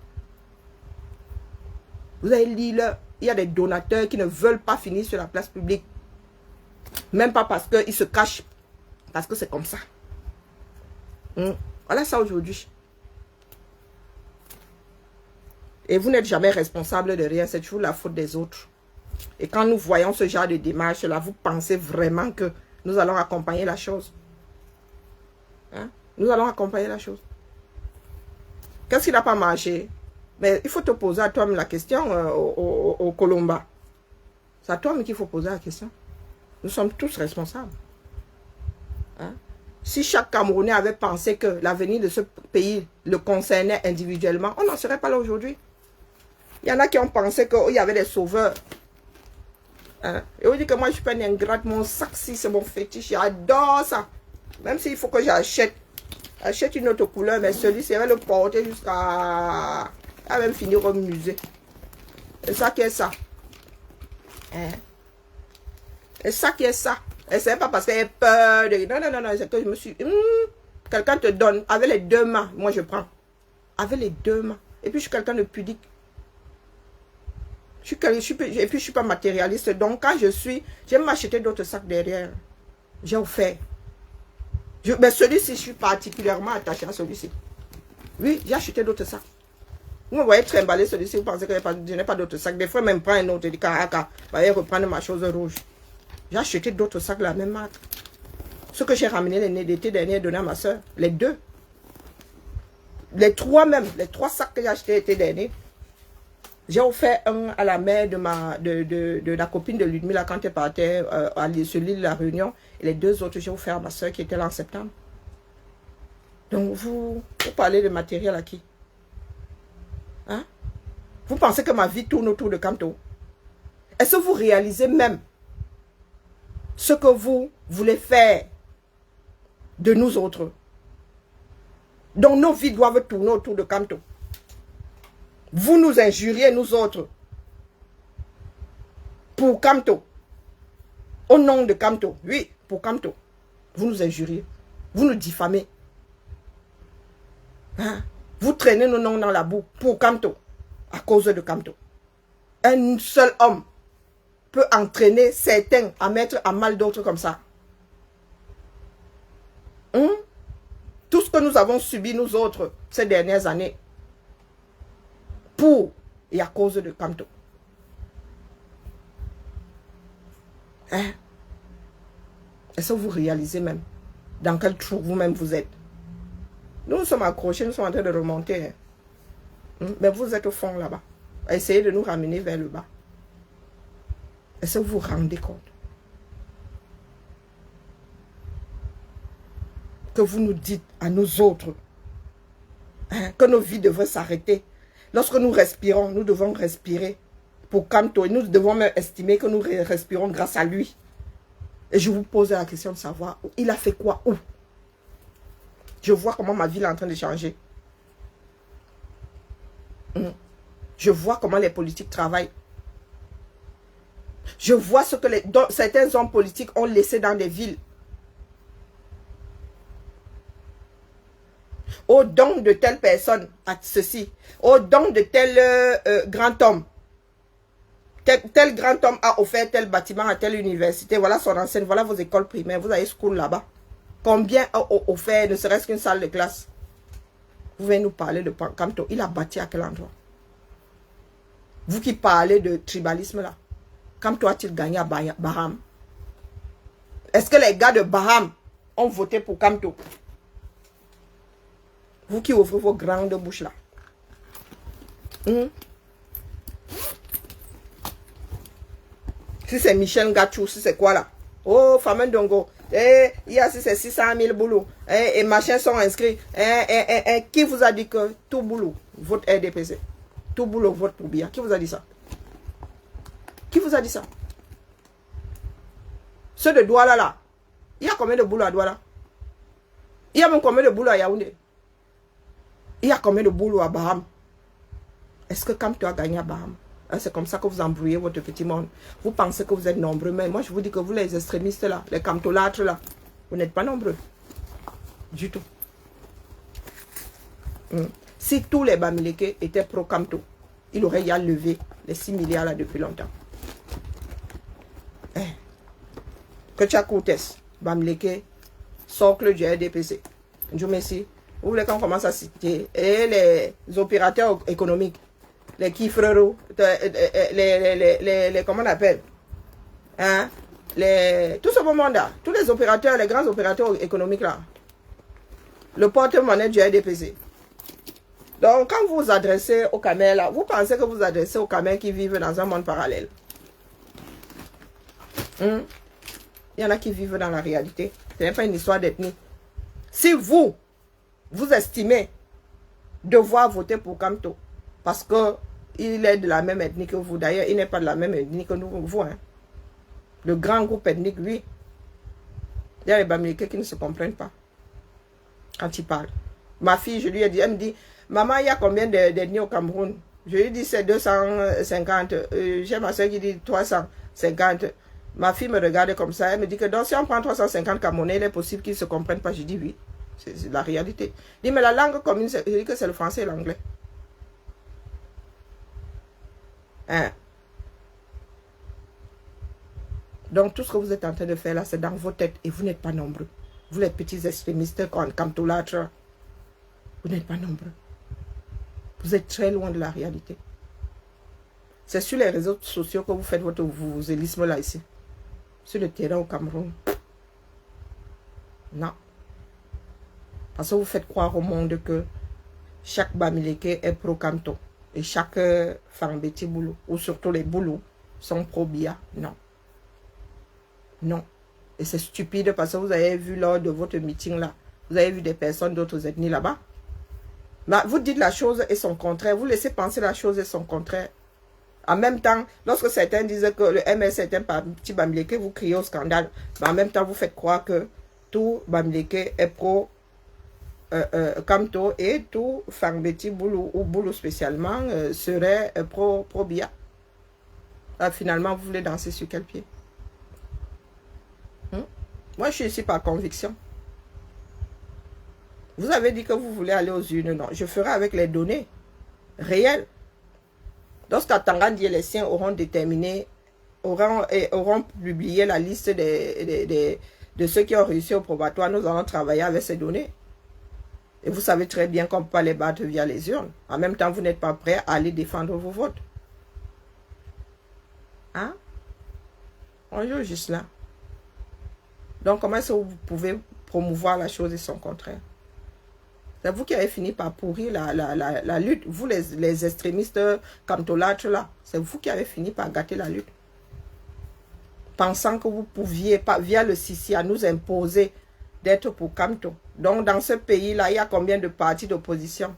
Vous avez l'île. Il y a des donateurs qui ne veulent pas finir sur la place publique. Même pas parce qu'ils se cachent. Parce que c'est comme ça. Voilà ça aujourd'hui. Et vous n'êtes jamais responsable de rien. C'est toujours la faute des autres. Et quand nous voyons ce genre de démarche là, vous pensez vraiment que nous allons accompagner la chose? Hein? Nous allons accompagner la chose. Qu'est-ce qui n'a pas marché? Mais il faut te poser à toi-même la question au Colomba. C'est à toi-même qu'il faut poser la question. Nous sommes tous responsables. Hein? Si chaque Camerounais avait pensé que l'avenir de ce pays le concernait individuellement, on n'en serait pas là aujourd'hui. Il y en a qui ont pensé qu'il y avait des sauveurs. Hein? Et on dit que moi je suis pas une ingrate, mon sac si c'est mon fétiche, j'adore ça. Même s'il faut que j'achète une autre couleur, mais celui-ci va le porter jusqu'à même finir au musée. C'est ça qui est ça. Hein? C'est ça qui est ça. Et c'est pas parce qu'il y a peur de... Non, c'est que je me suis... quelqu'un te donne avec les deux mains. Moi, je prends. Avec les deux mains. Et puis, je suis quelqu'un de pudique. Et puis, je ne suis pas matérialiste. Donc, quand j'aime m'acheter d'autres sacs derrière. J'ai offert. Mais celui-ci, je suis particulièrement attaché à celui-ci. Oui, j'ai acheté d'autres sacs. Vous me voyez trimballer celui-ci, vous pensez que je n'ai pas d'autres sacs. Des fois, même prends un autre et dit, va reprendre ma chose rouge. J'ai acheté d'autres sacs de la même marque. Ce que j'ai ramené l'été dernier et donné à ma soeur. Les deux. Les trois même. Les trois sacs que j'ai achetés l'été dernier. J'ai offert un à la mère de la copine de Ludmilla quand elle partait sur l'île de la Réunion. Et les deux autres, j'ai offert à ma soeur qui était là en septembre. Donc, vous parlez de matériel à qui? Hein? Vous pensez que ma vie tourne autour de Kamto? Est-ce que vous réalisez même ce que vous voulez faire de nous autres? Donc nos vies doivent tourner autour de Kamto. Vous nous injuriez, nous autres, pour Kamto. Au nom de Kamto. Oui, pour Kamto. Vous nous injuriez. Vous nous diffamez. Hein? Vous traînez nos noms dans la boue pour Kamto. À cause de Kamto. Un seul homme peut entraîner certains à mettre à mal d'autres comme ça. Tout ce que nous avons subi, nous autres, ces dernières années, pour et à cause de Kamto. Hein? Est-ce que vous réalisez même dans quel trou vous-même vous êtes? Nous sommes accrochés, nous sommes en train de remonter. Mais vous êtes au fond là-bas. Essayez de nous ramener vers le bas. Est-ce que vous vous rendez compte que vous nous dites à nous autres que nos vies devraient s'arrêter? Lorsque nous respirons, nous devons respirer pour Kamto. Et nous devons même estimer que nous respirons grâce à lui. Et je vous pose la question de savoir, il a fait quoi où? Je vois comment ma vie est en train de changer. Je vois comment les politiques travaillent. Je vois ce que certains hommes politiques ont laissé dans des villes. Au don de telle personne à ceci. Au don de tel grand homme. Tel grand homme a offert tel bâtiment à telle université. Voilà son enseigne. Voilà vos écoles primaires. Vous avez school là-bas. Combien a offert ne serait-ce qu'une salle de classe? Vous venez nous parler de Kamto. Il a bâti à quel endroit? Vous qui parlez de tribalisme là. Kamto a-t-il gagné à Baham? Est-ce que les gars de Baham ont voté pour Kamto? Vous qui ouvrez vos grandes bouches là. Si c'est Michel Gachou, si c'est quoi là? Oh, Famen Dongo. Il y a si c'est 600 000 boulots. Et machins sont inscrits. Qui vous a dit que tout boulot vote RDPC? Tout boulot vote pour Biya? Qui vous a dit ça? Qui vous a dit ça? Ceux de Douala là. Il y a combien de boulot à Douala? Il y a même combien de boulot à Yaoundé? Il y a combien de boulot à Baham? Est-ce que quand tu as gagné à Baham, hein, c'est comme ça que vous embrouillez votre petit monde? Vous pensez que vous êtes nombreux, mais moi je vous dis que vous les extrémistes là, les camtolâtres là, vous n'êtes pas nombreux. Du tout. Si tous les Bamileke étaient pro-Camto, il aurait ya levé les 6 milliards là depuis longtemps. Que tu as coûté, Bamileke, socle du RDPC. Je vous remercie. Vous voulez qu'on commence à citer et les opérateurs économiques, les Kifrero, les comment on appelle, hein, tout ce monde là, tous les opérateurs, les grands opérateurs économiques là, le porte-monnaie du RDPC. Donc quand vous vous adressez aux Camels là, vous pensez que vous vous adressez aux Camels qui vivent dans un monde parallèle. Il y en a qui vivent dans la réalité. Ce n'est pas une histoire d'ethnie. Si vous estimez devoir voter pour Camto, parce qu'il est de la même ethnie que vous, d'ailleurs, il n'est pas de la même ethnie que nous, vous. Hein. Le grand groupe ethnique, oui. Il y a les Bamileke qui ne se comprennent pas quand ils parlent. Ma fille, je lui ai dit, elle me dit, maman, il y a combien d'ethnies au Cameroun? Je lui dis, c'est 250. J'ai ma soeur qui dit 350. Ma fille me regarde comme ça, elle me dit que donc si on prend 350 Camerounais, il est possible qu'ils ne se comprennent pas. Je dis oui, c'est la réalité. Je dis, mais la langue commune, je dis que c'est le français et l'anglais. Hein? Donc tout ce que vous êtes en train de faire là, c'est dans vos têtes et vous n'êtes pas nombreux. Vous les petits extrémistes comme Toulâtre, vous n'êtes pas nombreux. Vous êtes très loin de la réalité. C'est sur les réseaux sociaux que vous faites votre zélisme là ici. Sur le terrain au Cameroun. Non. Parce que vous faites croire au monde que chaque Bamileke est pro-Camto. Et chaque Fambeti Boulou, ou surtout les Boulous, sont pro-Bia. Non. Non. Et c'est stupide parce que vous avez vu lors de votre meeting là, vous avez vu des personnes d'autres ethnies là-bas. Bah, vous dites la chose et son contraire. Vous laissez penser la chose et son contraire. En même temps, lorsque certains disent que le MS est un petit Bamileke, vous criez au scandale. Mais en même temps, vous faites croire que tout Bamileke est pro Camto et tout Fambeti Boulou ou Boulou spécialement serait pro Bia. Finalement, vous voulez danser sur quel pied? Moi, je suis ici par conviction. Vous avez dit que vous voulez aller aux urnes. Non, je ferai avec les données réelles. Lorsqu'à Tangandi, les siens auront déterminé, auront publié la liste de ceux qui ont réussi au probatoire, nous allons travailler avec ces données. Et vous savez très bien qu'on ne peut pas les battre via les urnes. En même temps, vous n'êtes pas prêt à aller défendre vos votes. Hein? Bonjour, juste là. Donc, comment est-ce que vous pouvez promouvoir la chose et son contraire? C'est vous qui avez fini par pourrir la lutte. Vous, les extrémistes camtolâtres, là, c'est vous qui avez fini par gâter la lutte. Pensant que vous pouviez, via le Sisi, à nous imposer d'être pour Camto. Donc, dans ce pays-là, il y a combien de partis d'opposition?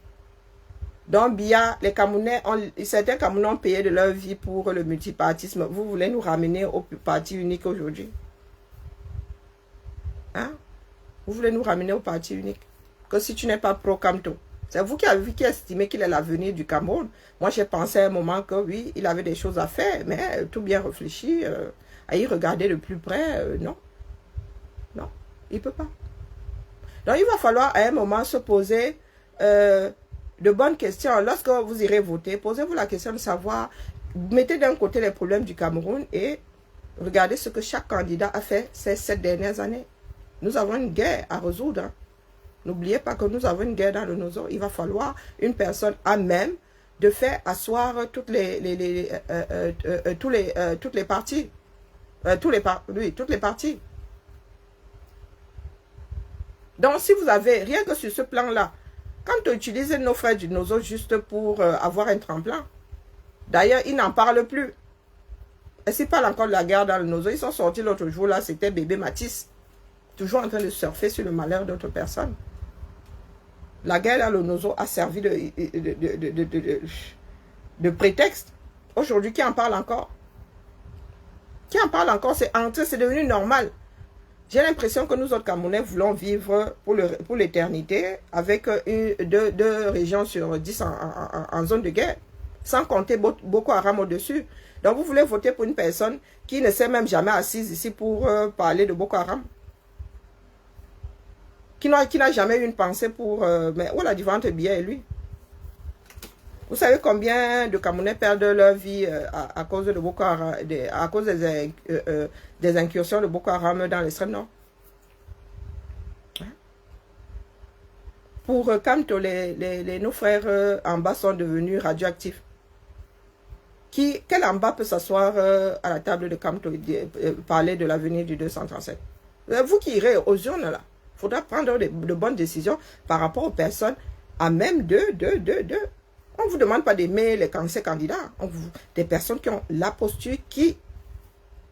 Donc, bien, les Camerounais, certains Camerounais ont payé de leur vie pour le multipartisme. Vous voulez nous ramener au parti unique aujourd'hui? Hein? Vous voulez nous ramener au parti unique? Que si tu n'es pas pro-Camto. C'est vous qui estimez qu'il est l'avenir du Cameroun. Moi, j'ai pensé à un moment que oui, il avait des choses à faire, mais tout bien réfléchi, à y regarder de plus près, non. Non, il ne peut pas. Donc, il va falloir à un moment se poser de bonnes questions. Lorsque vous irez voter, posez-vous la question de savoir, mettez d'un côté les problèmes du Cameroun et regardez ce que chaque candidat a fait ces 7 dernières années. Nous avons une guerre à résoudre. Hein. N'oubliez pas que nous avons une guerre dans le Nozo. Il va falloir une personne à même de faire asseoir toutes les parties. Toutes les parties. Donc, si vous avez, rien que sur ce plan-là, quand on utilise nos frères du Nozo juste pour avoir un tremplin, d'ailleurs, ils n'en parlent plus. Et s'ils parlent encore de la guerre dans le Nozo, ils sont sortis l'autre jour, là, c'était bébé Matisse, toujours en train de surfer sur le malheur d'autres personnes. La guerre dans le Nozo a servi de prétexte. Aujourd'hui, qui en parle encore? Qui en parle encore? C'est devenu normal. J'ai l'impression que nous autres Camerounais voulons vivre pour l'éternité avec deux régions sur 10 en zone de guerre, sans compter Boko Haram au-dessus. Donc vous voulez voter pour une personne qui ne s'est même jamais assise ici pour parler de Boko Haram, qui n'a jamais eu une pensée pour... mais où la différente billet est lui? Vous savez combien de Camerounais perdent leur vie à cause de Boko Haram, à cause des incursions de Boko Haram dans l'extrême nord? Pour Kamto, nos frères en bas sont devenus radioactifs. Quel en bas peut s'asseoir à la table de Kamto et parler de l'avenir du 237? Vous qui irez aux urnes là, il faudra prendre de bonnes décisions par rapport aux personnes à même On ne vous demande pas d'aimer ces candidats. Des personnes qui ont la posture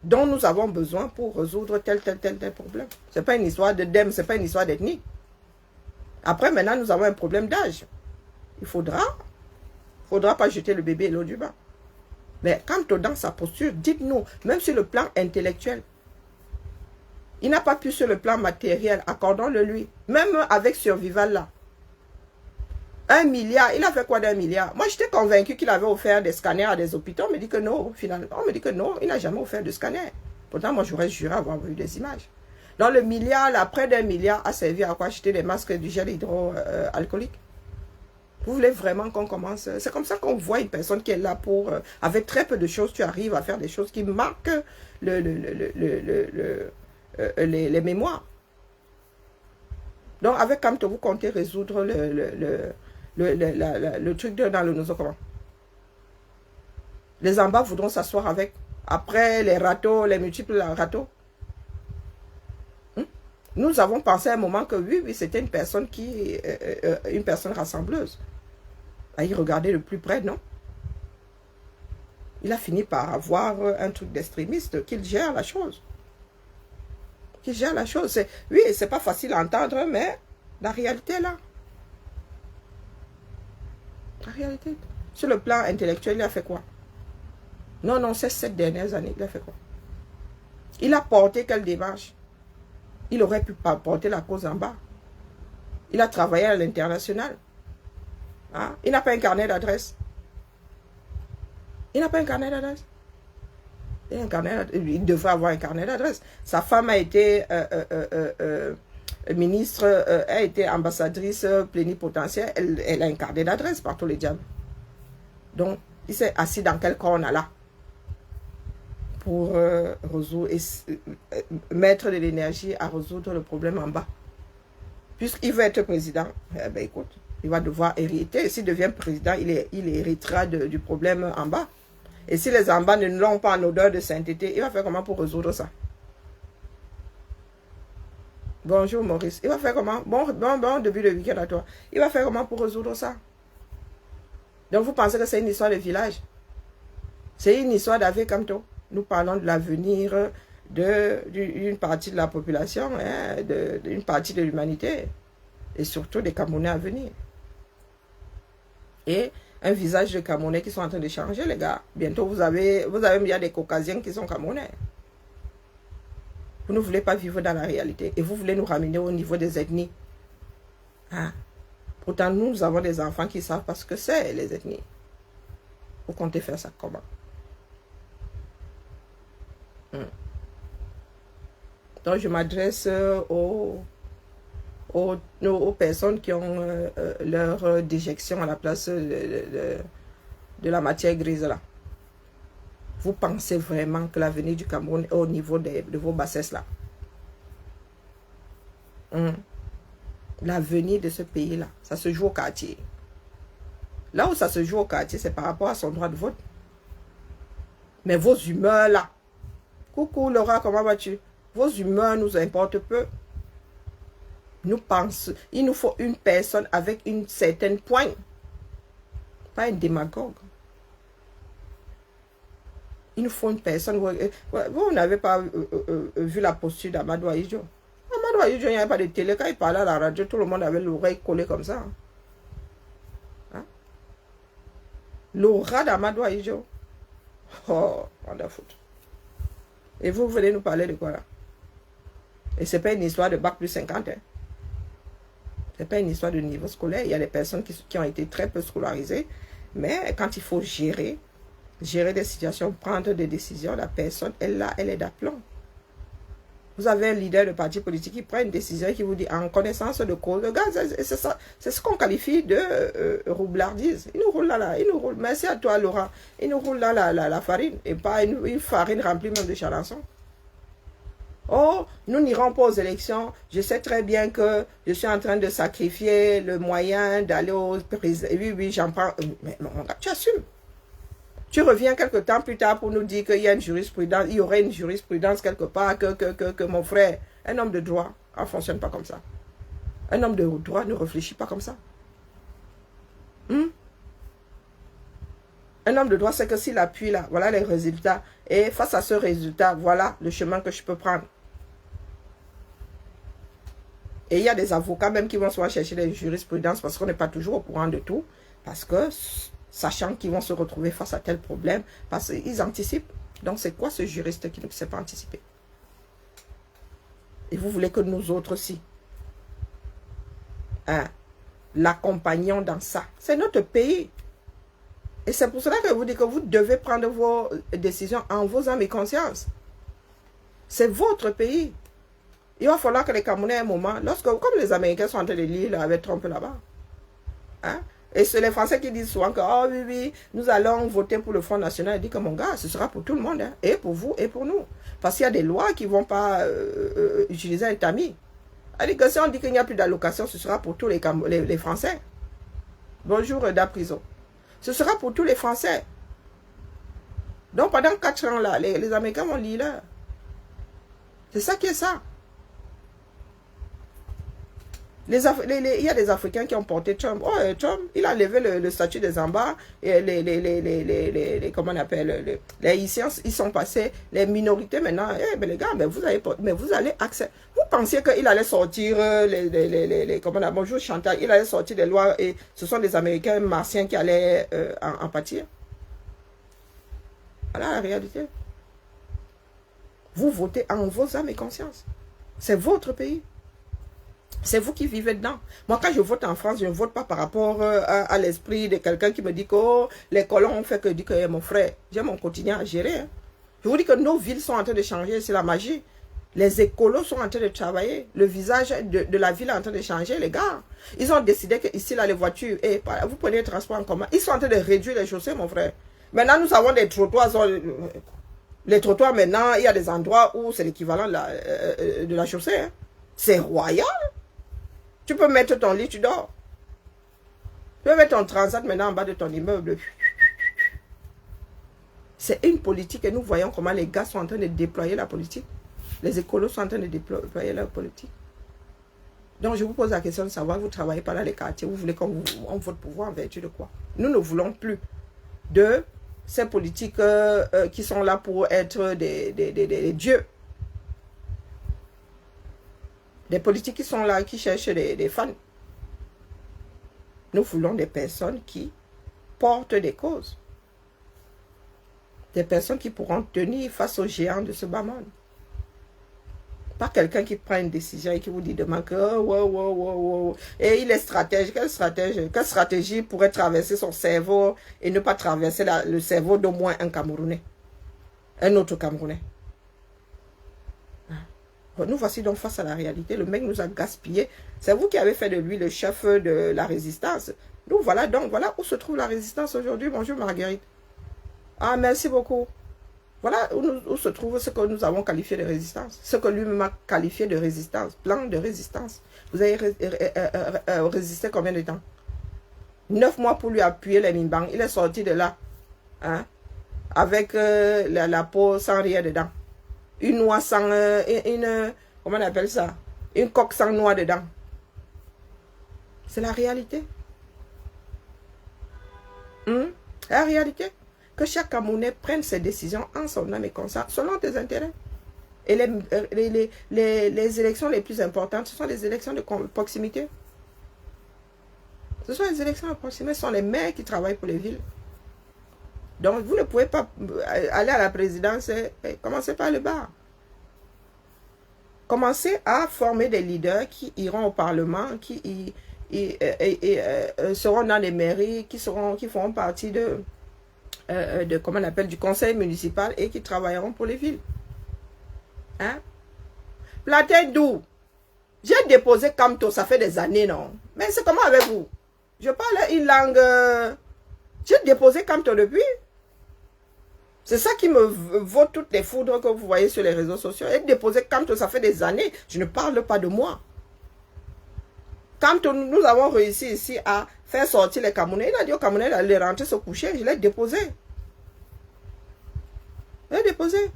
dont nous avons besoin pour résoudre tel problème. Ce n'est pas une histoire de dème, ce n'est pas une histoire d'ethnie. Après, maintenant, nous avons un problème d'âge. Il faudra pas jeter le bébé et l'eau du bain. Mais quant dans sa posture, dites-nous, même sur le plan intellectuel, il n'a pas pu sur le plan matériel, accordons-le lui. Même avec Survival là. 1 milliard, il a fait quoi d'1 milliard? Moi, j'étais convaincu qu'il avait offert des scanners à des hôpitaux. On me dit que non, finalement. On me dit que non, il n'a jamais offert de scanners. Pourtant, moi, j'aurais juré avoir vu des images. Dans le milliard, là, près d'1 milliard, a servi à quoi? Acheter des masques du gel hydroalcoolique. Vous voulez vraiment qu'on commence? C'est comme ça qu'on voit une personne qui est là pour... avec très peu de choses, tu arrives à faire des choses qui marquent les mémoires. Donc, avec Kamto, vous comptez résoudre le truc dans le nozo comment? Les en bas voudront s'asseoir avec. Après les râteaux, les multiples râteaux. Nous avons pensé à un moment que oui, c'était une personne une personne rassembleuse. À y regarder de plus près, non? Il a fini par avoir un truc d'extrémiste qu'il gère la chose. Qu'il gère la chose. Oui, c'est pas facile à entendre, mais la réalité est là. La réalité. Sur le plan intellectuel, il a fait quoi? Non, ces 7 dernières années, il a fait quoi? Il a porté quelle démarche? Il aurait pu porter la cause en bas. Il a travaillé à l'international. Hein? Il n'a pas un carnet d'adresse. Il n'a pas un carnet d'adresse. Il devrait avoir un carnet d'adresse. Sa femme a été ministre, a été ambassadrice plénipotentiaire. Elle a un carnet d'adresse par tous les diables. Donc, il s'est assis dans quel corner là pour résoudre mettre de l'énergie à résoudre le problème en bas. Puisqu'il veut être président, eh ben écoute, il va devoir hériter. S'il devient président, il héritera du problème en bas. Et si les en bas ne l'ont pas en odeur de sainteté, il va faire comment pour résoudre ça? Bonjour Maurice. Il va faire comment? Bon début de week-end à toi. Il va faire comment pour résoudre ça? Donc vous pensez que c'est une histoire de village? C'est une histoire d'avec Kamto. Nous parlons de l'avenir d'une partie de la population, hein, d'une partie de l'humanité. Et surtout des Camerounais à venir. Et un visage de Camerounais qui sont en train de changer, les gars. Bientôt, vous avez bien des Caucasiens qui sont Camerounais. Vous ne voulez pas vivre dans la réalité. Et vous voulez nous ramener au niveau des ethnies. Hein? Pourtant, nous avons des enfants qui savent pas ce que c'est, les ethnies. Vous comptez faire ça comment? Donc, je m'adresse aux personnes qui ont leur déjection à la place de la matière grise là. Vous pensez vraiment que l'avenir du Cameroun est au niveau de vos bassesses là? L'avenir de ce pays là, ça se joue au quartier. Là où ça se joue au quartier, c'est par rapport à son droit de vote. Mais vos humeurs là, coucou Laura, comment vas-tu? Vos humeurs nous importent peu. Nous pensons, il nous faut une personne avec une certaine poigne. Pas un démagogue. Il nous faut une personne. Vous n'avez pas vu la posture d'Amadou Ahidjo. Amadou Ahidjo, il n'y avait pas de télé. Quand il parlait à la radio, tout le monde avait l'oreille collée comme ça. Hein? L'aura d'Amadou Ahidjo. Oh, wonderful. Et vous venez nous parler de quoi là? Et ce n'est pas une histoire de bac plus 50. Hein. Ce n'est pas une histoire de niveau scolaire. Il y a des personnes qui ont été très peu scolarisées. Mais quand il faut gérer des situations, prendre des décisions, la personne, elle est d'aplomb. Vous avez un leader de parti politique qui prend une décision et qui vous dit en connaissance de cause. Le gars, c'est ce qu'on qualifie de roublardise. Il nous roule là, il nous roule. Merci à toi, Laura. Il nous roule là la farine et pas une farine remplie même de charançon. Oh, nous n'irons pas aux élections. Je sais très bien que je suis en train de sacrifier le moyen d'aller aux présidents. Oui, j'en prends. Mais mon gars, tu assumes. Tu reviens quelque temps plus tard pour nous dire qu'il y a une jurisprudence, il y aurait une jurisprudence quelque part, que mon frère, un homme de droit, ne fonctionne pas comme ça. Un homme de droit ne réfléchit pas comme ça. Un homme de droit, c'est que s'il appuie là, voilà les résultats. Et face à ce résultat, voilà le chemin que je peux prendre. Et il y a des avocats même qui vont souvent chercher les jurisprudences parce qu'on n'est pas toujours au courant de tout. Parce que, sachant qu'ils vont se retrouver face à tel problème, parce qu'ils anticipent. Donc c'est quoi ce juriste qui ne sait pas anticiper? Et vous voulez que nous autres aussi, l'accompagnions dans ça. C'est notre pays. Et c'est pour cela que je vous dis que vous devez prendre vos décisions en vos âmes et conscience. C'est votre pays. Il va falloir que les Camerounais, à un moment, comme les Américains sont en train de lire là, avec Trump là-bas, et c'est les Français qui disent souvent que, oh oui, oui, nous allons voter pour le Front National. Il dit que mon gars, ce sera pour tout le monde, et pour vous, et pour nous. Parce qu'il y a des lois qui ne vont pas utiliser un tamis. Alors que si on dit qu'il n'y a plus d'allocation, ce sera pour tous les Français. Bonjour, Da Prison. Ce sera pour tous les Français. Donc pendant 4 ans, là, les Américains vont lire là. C'est ça qui est ça. Il y a des Africains qui ont porté Trump. Oh, Trump, il a levé le statut des Zambas. Et comment on appelle, les Haïtiens, ils sont passés. Les minorités maintenant. Les gars, vous allez accéder. Vous pensiez qu'il allait sortir comment on appelle, bonjour Chantal, il allait sortir des lois et ce sont des Américains martiens qui allaient en pâtir. Voilà la réalité. Vous votez en vos âmes et conscience. C'est votre pays. C'est vous qui vivez dedans. Moi, quand je vote en France, je ne vote pas par rapport à l'esprit de quelqu'un qui me dit que oh, les colons ont fait que dit que mon frère, j'ai mon quotidien à gérer. Hein. Je vous dis que nos villes sont en train de changer, c'est la magie. Les écolos sont en train de travailler. Le visage de la ville est en train de changer, les gars. Ils ont décidé que ici, là, les voitures, vous prenez le transport en commun. Ils sont en train de réduire les chaussées, mon frère. Maintenant, nous avons des trottoirs. Les trottoirs, maintenant, il y a des endroits où c'est l'équivalent de la chaussée. Hein. C'est royal. Tu peux mettre ton lit, tu dors. Tu peux mettre ton transat maintenant en bas de ton immeuble. C'est une politique et nous voyons comment les gars sont en train de déployer la politique. Les écolos sont en train de déployer la politique. Donc je vous pose la question de savoir, vous travaillez pas dans les quartiers, vous voulez qu'on vote pour vous en vertu de quoi? Nous ne voulons plus de ces politiques qui sont là pour être des dieux. Des politiques qui sont là, qui cherchent des fans. Nous voulons des personnes qui portent des causes. Des personnes qui pourront tenir face aux géants de ce bas monde. Pas quelqu'un qui prend une décision et qui vous dit demain que wow. Et il est stratège. Quelle stratégie pourrait traverser son cerveau et ne pas traverser le cerveau d'au moins un Camerounais? Un autre Camerounais. Nous voici donc face à la réalité. Le mec nous a gaspillé. C'est vous qui avez fait de lui le chef de la résistance. Nous voilà donc, voilà où se trouve la résistance aujourd'hui. Bonjour Marguerite. Ah, merci beaucoup. Voilà où se trouve ce que nous avons qualifié de résistance. Ce que lui-même a qualifié de résistance. Plan de résistance. Vous avez résisté combien de temps? 9 mois pour lui appuyer les mine-bangs. Il est sorti de là. Hein, avec la peau sans rien dedans. Une noix sans... comment on appelle ça? Une coque sans noix dedans. C'est la réalité. La réalité. Que chaque Camerounais prenne ses décisions en son âme et conscience, selon tes intérêts. Et les élections les plus importantes, ce sont les élections de proximité. Ce sont les élections de proximité, ce sont les maires qui travaillent pour les villes. Donc, vous ne pouvez pas aller à la présidence et commencer par le bas. Commencez à former des leaders qui iront au Parlement, qui seront dans les mairies, qui feront partie comment on appelle, du conseil municipal et qui travailleront pour les villes. Hein? Platendou, j'ai déposé Camto, ça fait des années, non? Mais c'est comment avec vous? Je parle une langue... j'ai déposé Camto depuis. C'est ça qui me vaut toutes les foudres que vous voyez sur les réseaux sociaux. J'ai déposé Camto, ça fait des années. Je ne parle pas de moi. Quand nous avons réussi ici à faire sortir les Camerounais, il a dit aux Camerounais d'aller rentrer se coucher. Je l'ai déposé. Je l'ai déposé.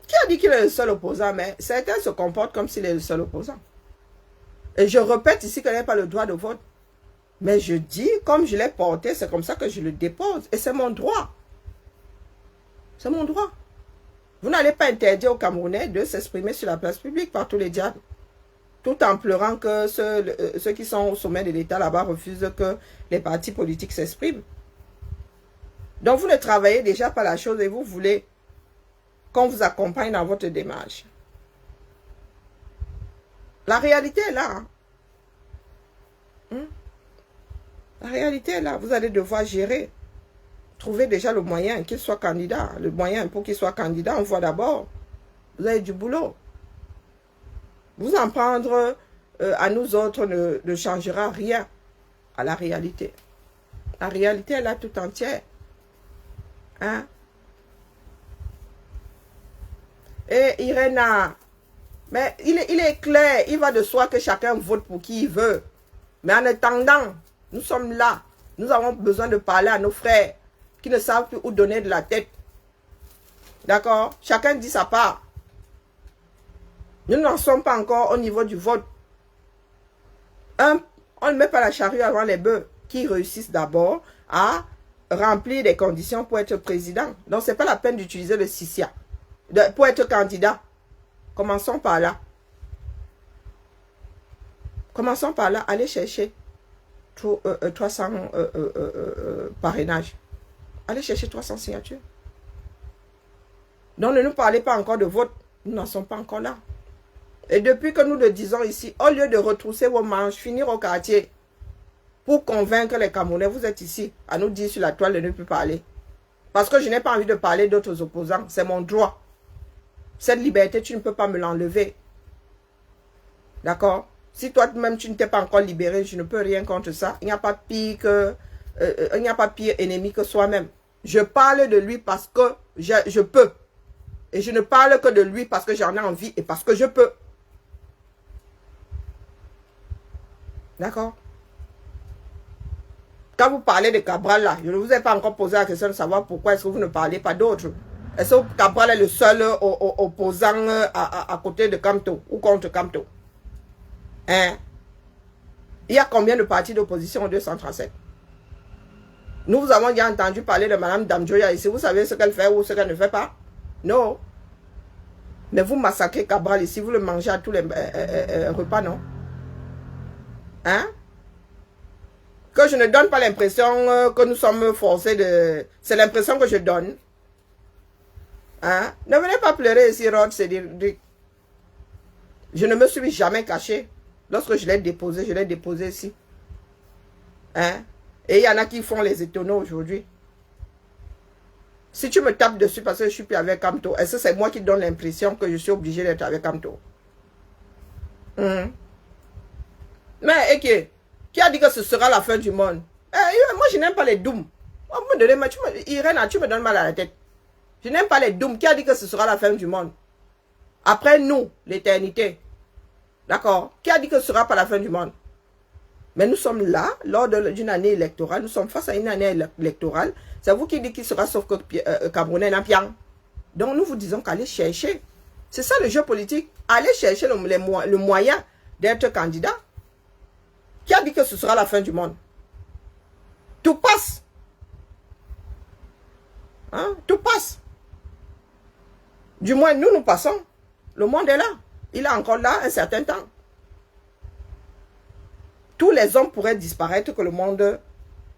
Qui a dit qu'il est le seul opposant? Mais certains se comportent comme s'il est le seul opposant. Et je répète ici qu'il n'a pas le droit de vote. Mais je dis, comme je l'ai porté, c'est comme ça que je le dépose. Et c'est mon droit. C'est mon droit. Vous n'allez pas interdire aux Camerounais de s'exprimer sur la place publique par tous les diables. Tout en pleurant que ceux qui sont au sommet de l'État là-bas refusent que les partis politiques s'expriment. Donc vous ne travaillez déjà pas la chose et vous voulez qu'on vous accompagne dans votre démarche. La réalité est là. La réalité est là. Vous allez devoir gérer. Trouver déjà le moyen qu'il soit candidat. Le moyen pour qu'il soit candidat, on voit d'abord. Vous avez du boulot. Vous en prendre à nous autres ne changera rien à la réalité. La réalité est là tout entière. Hein? Et Irena, mais il est clair, il va de soi que chacun vote pour qui il veut. Mais en attendant, nous sommes là. Nous avons besoin de parler à nos frères qui ne savent plus où donner de la tête. D'accord? Chacun dit sa part. Nous n'en sommes pas encore au niveau du vote. On ne met pas la charrue avant les bœufs qui réussissent d'abord à remplir des conditions pour être président. Donc, ce n'est pas la peine d'utiliser le CICIA pour être candidat. Commençons par là. Commençons par là. Allez chercher 300 parrainages. Allez chercher 300 signatures. Donc, ne nous parlez pas encore de vote. Nous n'en sommes pas encore là. Et depuis que nous le disons ici, au lieu de retrousser vos manches, finir au quartier, pour convaincre les Camerounais, vous êtes ici à nous dire sur la toile de ne plus parler. Parce que je n'ai pas envie de parler d'autres opposants. C'est mon droit. Cette liberté, tu ne peux pas me l'enlever. D'accord? Si toi-même, tu ne t'es pas encore libéré, je ne peux rien contre ça. Il n'y a pas pire ennemi que soi-même. Je parle de lui parce que je peux. Et je ne parle que de lui parce que j'en ai envie et parce que je peux. D'accord? Quand vous parlez de Cabral là, je ne vous ai pas encore posé la question de savoir pourquoi est-ce que vous ne parlez pas d'autres. Est-ce que Cabral est le seul opposant à côté de Camto ou contre Camto? Hein? Il y a combien de partis d'opposition en 237? Nous vous avons déjà entendu parler de Mme Damjoya ici. Vous savez ce qu'elle fait ou ce qu'elle ne fait pas? Non. Mais vous massacrez Cabral ici, vous le mangez à tous les repas, non? Hein? Que je ne donne pas l'impression que nous sommes forcés de... C'est l'impression que je donne. Hein? Ne venez pas pleurer ici, Rod Cédric. Je ne me suis jamais caché. Lorsque je l'ai déposé ici. Hein? Et il y en a qui font les étonnants aujourd'hui. Si tu me tapes dessus parce que je suis plus avec Camto, est-ce que c'est moi qui donne l'impression que je suis obligé d'être avec Camto? Mais, qui a dit que ce sera la fin du monde? Moi, je n'aime pas les dooms. Irène, tu me donnes mal à la tête. Je n'aime pas les dooms. Qui a dit que ce sera la fin du monde? Après nous, l'éternité. D'accord? Qui a dit que ce sera pas la fin du monde? Mais nous sommes là, lors d'une année électorale. Nous sommes face à une année électorale. C'est vous qui dites qu'il sera sauf que Camerounais n'a bien. Donc nous vous disons qu'allez chercher. C'est ça le jeu politique. Allez chercher le moyen d'être candidat. Qui a dit que ce sera la fin du monde? Tout passe. Hein? Tout passe. Du moins, nous passons. Le monde est là. Il est encore là un certain temps. Tous les hommes pourraient disparaître, que le monde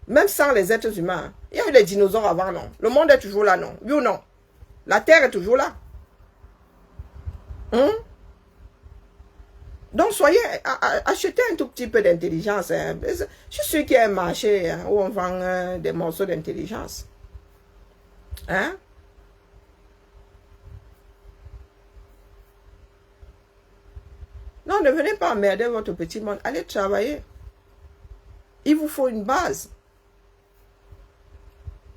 Même sans les êtres humains. Il y a eu les dinosaures avant, non? Le monde est toujours là, non? Oui ou non? La Terre est toujours là. Donc, soyez, achetez un tout petit peu d'intelligence. Hein. Je suis sûr qu'il y a un marché hein, où on vend des morceaux d'intelligence. Hein? Non, ne venez pas emmerder votre petit monde. Allez travailler. Il vous faut une base.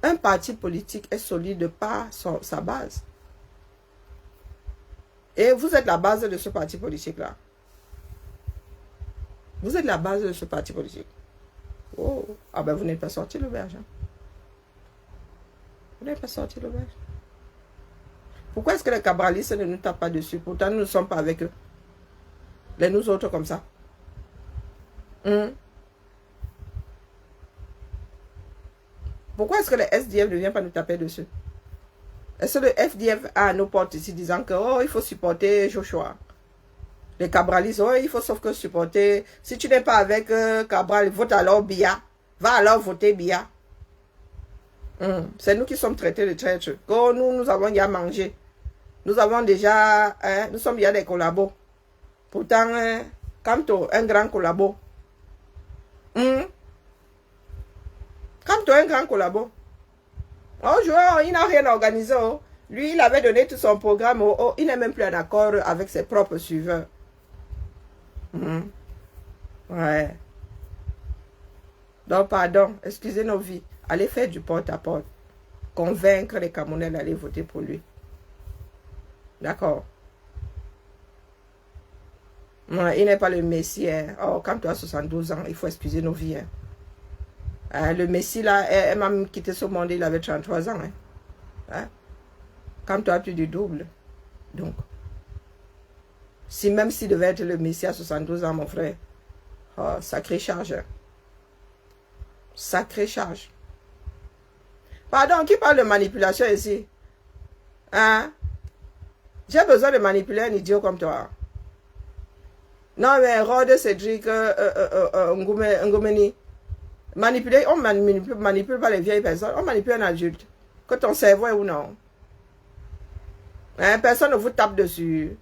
Un parti politique est solide par sa base. Et vous êtes la base de ce parti politique-là. Vous êtes la base de ce parti politique. Oh, ah ben vous n'êtes pas sorti l'auberge. Hein. Vous n'êtes pas sorti l'auberge. Pourquoi est-ce que les cabralistes ne nous tapent pas dessus? Pourtant, nous ne sommes pas avec eux. Les nous autres comme ça. Pourquoi est-ce que les SDF ne viennent pas nous taper dessus? Est-ce que le FDF a à nos portes ici disant que oh, il faut supporter Joshua? Les cabralistes, oh, il faut sauf que supporter. Si tu n'es pas avec Cabral, vote alors Biya. Va alors voter Biya. C'est nous qui sommes traités de traîtres. Oh, nous avons déjà mangé. Nous avons déjà, nous sommes déjà des collabos. Pourtant, Kamto, un grand collabo. Kamto, un grand collabo. Oh, il n'a rien organisé. Oh. Lui, il avait donné tout son programme. Oh, il n'est même plus en accord avec ses propres suiveurs. Ouais. Donc, pardon, excusez nos vies. Allez faire du porte-à-porte. Convaincre les Camerounais d'aller voter pour lui. D'accord. Ouais, il n'est pas le Messie. Hein. Oh, quand tu as 72 ans, il faut excuser nos vies. Hein. Le Messie, là, elle m'a quitté ce monde, il avait 33 ans. Hein. Quand tu as plus du double. Donc, même s'il devait être le Messie à 72 ans, mon frère, oh, sacrée charge. Hein. Sacrée charge. Pardon, qui parle de manipulation ici? Hein? J'ai besoin de manipuler un idiot comme toi. Non, mais Rod, Cédric, Ngoumeni. Manipuler, on manipule pas les vieilles personnes, on manipule un adulte. Que ton cerveau est ou non. Hein, personne ne vous tape dessus.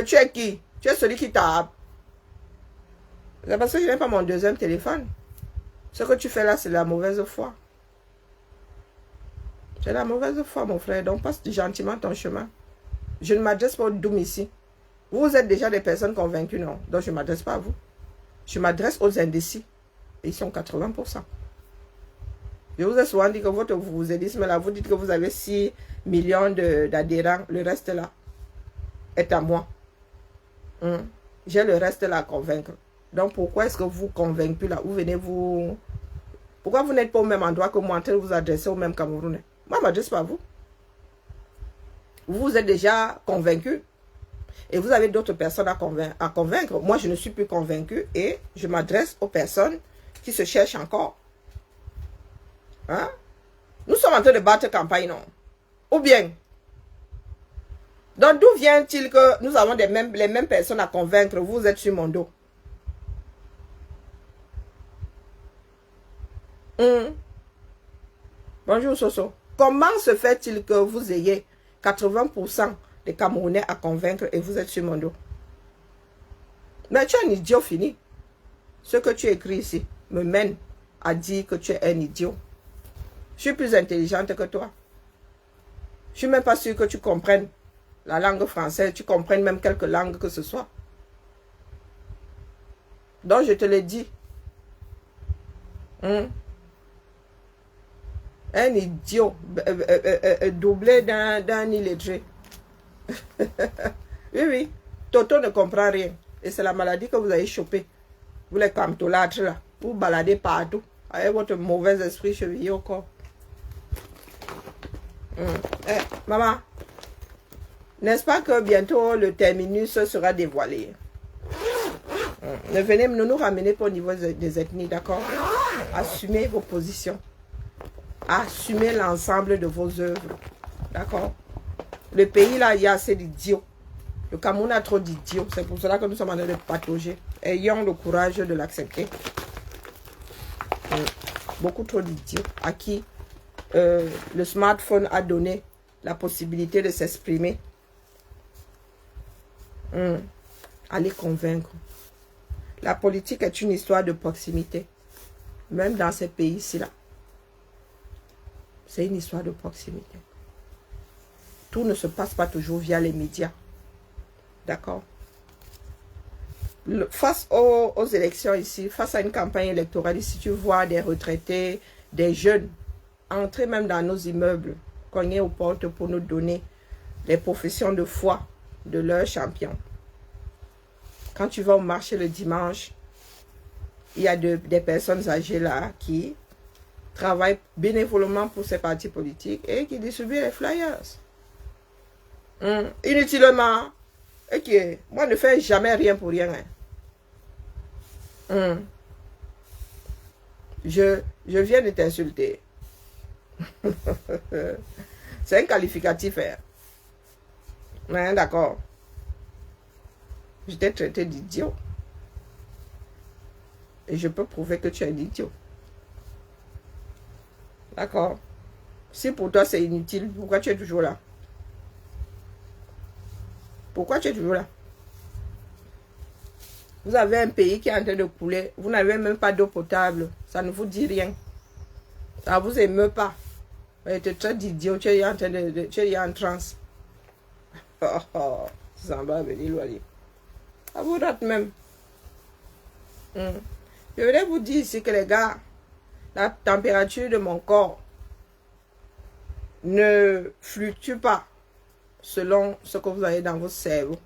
Tu es qui? Tu es celui qui tape. C'est parce que je n'ai pas mon deuxième téléphone. Ce que tu fais là, c'est la mauvaise foi. C'est la mauvaise foi, mon frère. Donc, passe gentiment ton chemin. Je ne m'adresse pas aux doux ici. Vous êtes déjà des personnes convaincues, non? Donc, je ne m'adresse pas à vous. Je m'adresse aux indécis. Et ils sont 80%. Je vous ai souvent dit que votre vous-élisme là, vous dites que vous avez 6 millions d'adhérents. Le reste là est à moi. J'ai le reste là à convaincre. Donc, pourquoi est-ce que vous convaincez là? Où venez-vous? Pourquoi vous n'êtes pas au même endroit que moi en train de vous adresser au même Camerounais? Moi, je ne m'adresse pas à vous. Vous êtes déjà convaincu. Et vous avez d'autres personnes à convaincre. Moi, je ne suis plus convaincu. Et je m'adresse aux personnes qui se cherchent encore. Hein? Nous sommes en train de battre campagne, non? Ou bien? Donc, d'où vient-il que nous avons les mêmes personnes à convaincre? Vous êtes sur mon dos. Bonjour, Soso. Comment se fait-il que vous ayez 80% des Camerounais à convaincre et vous êtes sur mon dos? Mais tu es un idiot fini. Ce que tu écris ici me mène à dire que tu es un idiot. Je suis plus intelligente que toi. Je ne suis même pas sûre que tu comprennes la langue française. Tu comprennes même quelques langues que ce soit. Donc je te l'ai dit. Un idiot doublé d'un illettré. Oui. Toto ne comprend rien. Et c'est la maladie que vous avez chopée. Vous les camtolâtres là. Vous baladez partout. Avec votre mauvais esprit chevillé au corps. Maman. N'est-ce pas que bientôt le terminus sera dévoilé? Ne nous ramenez pas au niveau des ethnies, d'accord? Assumez vos positions. Assumez l'ensemble de vos œuvres. D'accord? Le pays là, il y a assez d'idiots. Le Cameroun a trop d'idiots. C'est pour cela que nous sommes en train de patauger. Ayons le courage de l'accepter. beaucoup trop d'idiots à qui le smartphone a donné la possibilité de s'exprimer. À les convaincre. La politique est une histoire de proximité. Même dans ces pays-ci là. C'est une histoire de proximité. Tout ne se passe pas toujours via les médias. D'accord? Face aux élections ici, face à une campagne électorale ici, tu vois des retraités, des jeunes, entrer même dans nos immeubles, cogner aux portes pour nous donner les professions de foi de leurs champions. Quand tu vas au marché le dimanche, il y a des personnes âgées là qui travaillent bénévolement pour ces partis politiques et qui distribuent les flyers. Inutilement. Et qui, moi, ne fais jamais rien pour rien. Je viens de t'insulter. C'est un qualificatif. D'accord. Je t'ai traité d'idiot. Et je peux prouver que tu es un idiot. D'accord. Si pour toi c'est inutile, pourquoi tu es toujours là? Pourquoi tu es toujours là? Vous avez un pays qui est en train de couler. Vous n'avez même pas d'eau potable. Ça ne vous dit rien. Ça ne vous émeut pas. Tu es très idiot. Tu es en train de... Tu es en transe. Ça va venir loyer. Ça vous rate même. Je voulais vous dire ici que les gars, la température de mon corps ne fluctue pas selon ce que vous avez dans votre cerveau.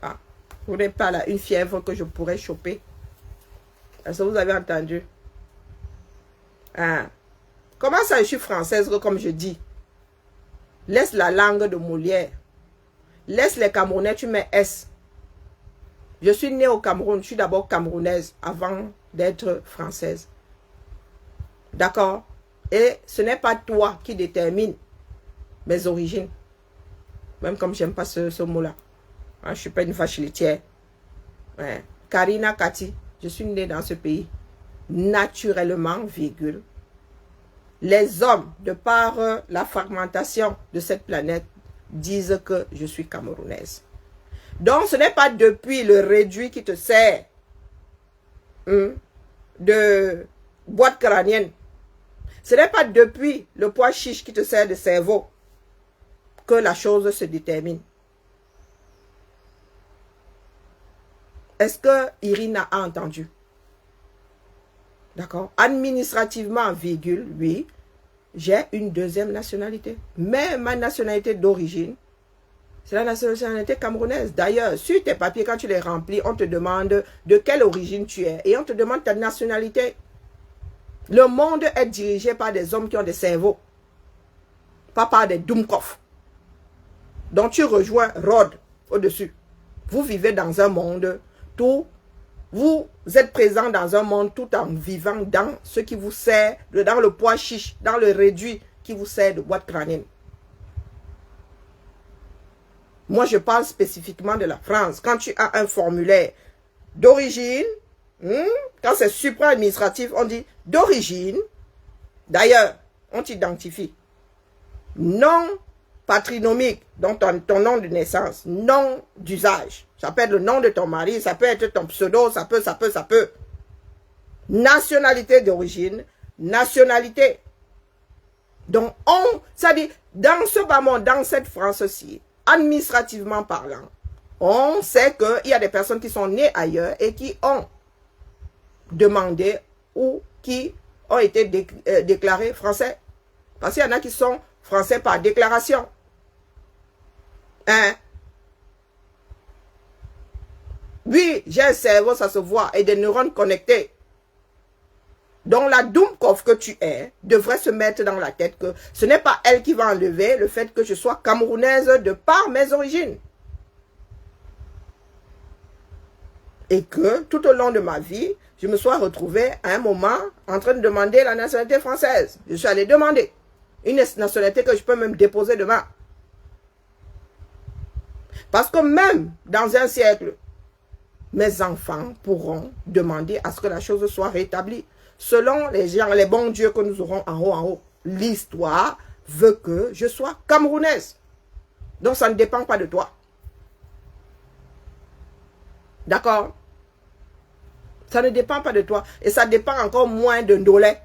Ah, vous n'avez pas là une fièvre que je pourrais choper. Est-ce que vous avez entendu? Ah. Comment ça, je suis française, comme je dis? Laisse la langue de Molière. Laisse les Camerounais, tu mets S. Je suis née au Cameroun, je suis d'abord camerounaise avant d'être française. D'accord? Et ce n'est pas toi qui détermine mes origines. Même comme j'aime pas ce mot-là. Je ne suis pas une vache laitière. Ouais. Karina Kati, je suis née dans ce pays. Naturellement, virgule. Les hommes, de par la fragmentation de cette planète, disent que je suis camerounaise. Donc, ce n'est pas depuis le réduit qui te sert de boîte crânienne. Ce n'est pas depuis le pois chiche qui te sert de cerveau que la chose se détermine. Est-ce que Irina a entendu? D'accord? Administrativement, virgule, oui, j'ai une deuxième nationalité. Mais ma nationalité d'origine, c'est la nationalité camerounaise. D'ailleurs, sur tes papiers, quand tu les remplis, on te demande de quelle origine tu es. Et on te demande ta nationalité. Le monde est dirigé par des hommes qui ont des cerveaux. Pas par des Dumkov. Donc tu rejoins Rod au-dessus. Vous vivez dans un monde tout. Vous êtes présent dans un monde tout en vivant dans ce qui vous sert, dans le pois chiche, dans le réduit qui vous sert de boîte crânienne. Moi, je parle spécifiquement de la France. Quand tu as un formulaire d'origine, quand c'est supra-administratif, on dit d'origine. D'ailleurs, on t'identifie. Nom patronymique, donc ton nom de naissance, nom d'usage. Ça peut être le nom de ton mari, ça peut être ton pseudo, ça peut. Nationalité d'origine, nationalité. Donc, ça dit, dans ce bas monde, dans cette France-ci, administrativement parlant, on sait qu'il y a des personnes qui sont nées ailleurs et qui ont demandé ou qui ont été déclarés français. Parce qu'il y en a qui sont français par déclaration. Hein? Oui, j'ai un cerveau, ça se voit, et des neurones connectés. Donc la Dumkov que tu es devrait se mettre dans la tête que ce n'est pas elle qui va enlever le fait que je sois camerounaise de par mes origines. Et que tout au long de ma vie, je me sois retrouvée à un moment en train de demander la nationalité française. Je suis allée demander une nationalité que je peux même déposer demain. Parce que même dans un siècle, mes enfants pourront demander à ce que la chose soit rétablie. selon les gens, les bons dieux que nous aurons en haut, l'histoire veut que je sois camerounaise. Donc, ça ne dépend pas de toi. D'accord? Ça ne dépend pas de toi. Et ça dépend encore moins de Ndolé,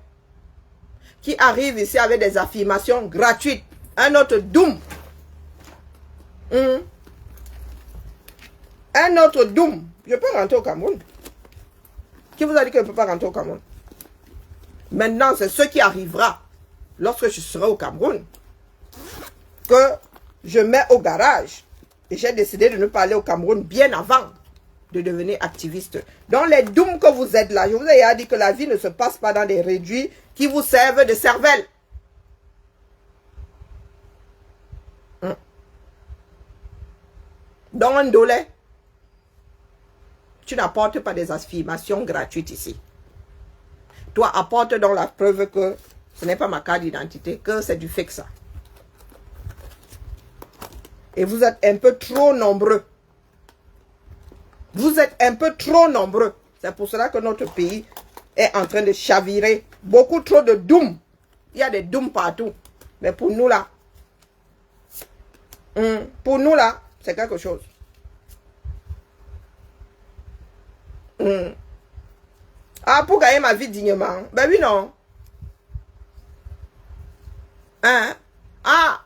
qui arrive ici avec des affirmations gratuites. Un autre Doom. Un autre Doom. Je peux rentrer au Cameroun. Qui vous a dit que je ne peux pas rentrer au Cameroun? Maintenant, c'est ce qui arrivera lorsque je serai au Cameroun que je mets au garage. Et j'ai décidé de ne pas aller au Cameroun bien avant de devenir activiste. Donc les dooms que vous êtes là, je vous ai dit que la vie ne se passe pas dans des réduits qui vous servent de cervelle. Donc Ndolé, tu n'apportes pas des affirmations gratuites ici. Toi, apporte donc la preuve que ce n'est pas ma carte d'identité, que c'est du fake ça. Et vous êtes un peu trop nombreux. Vous êtes un peu trop nombreux. C'est pour cela que notre pays est en train de chavirer. Beaucoup trop de doom. Il y a des dooms partout. Mais pour nous là, c'est quelque chose. Ah, pour gagner ma vie dignement. Ben oui, non. Hein? Ah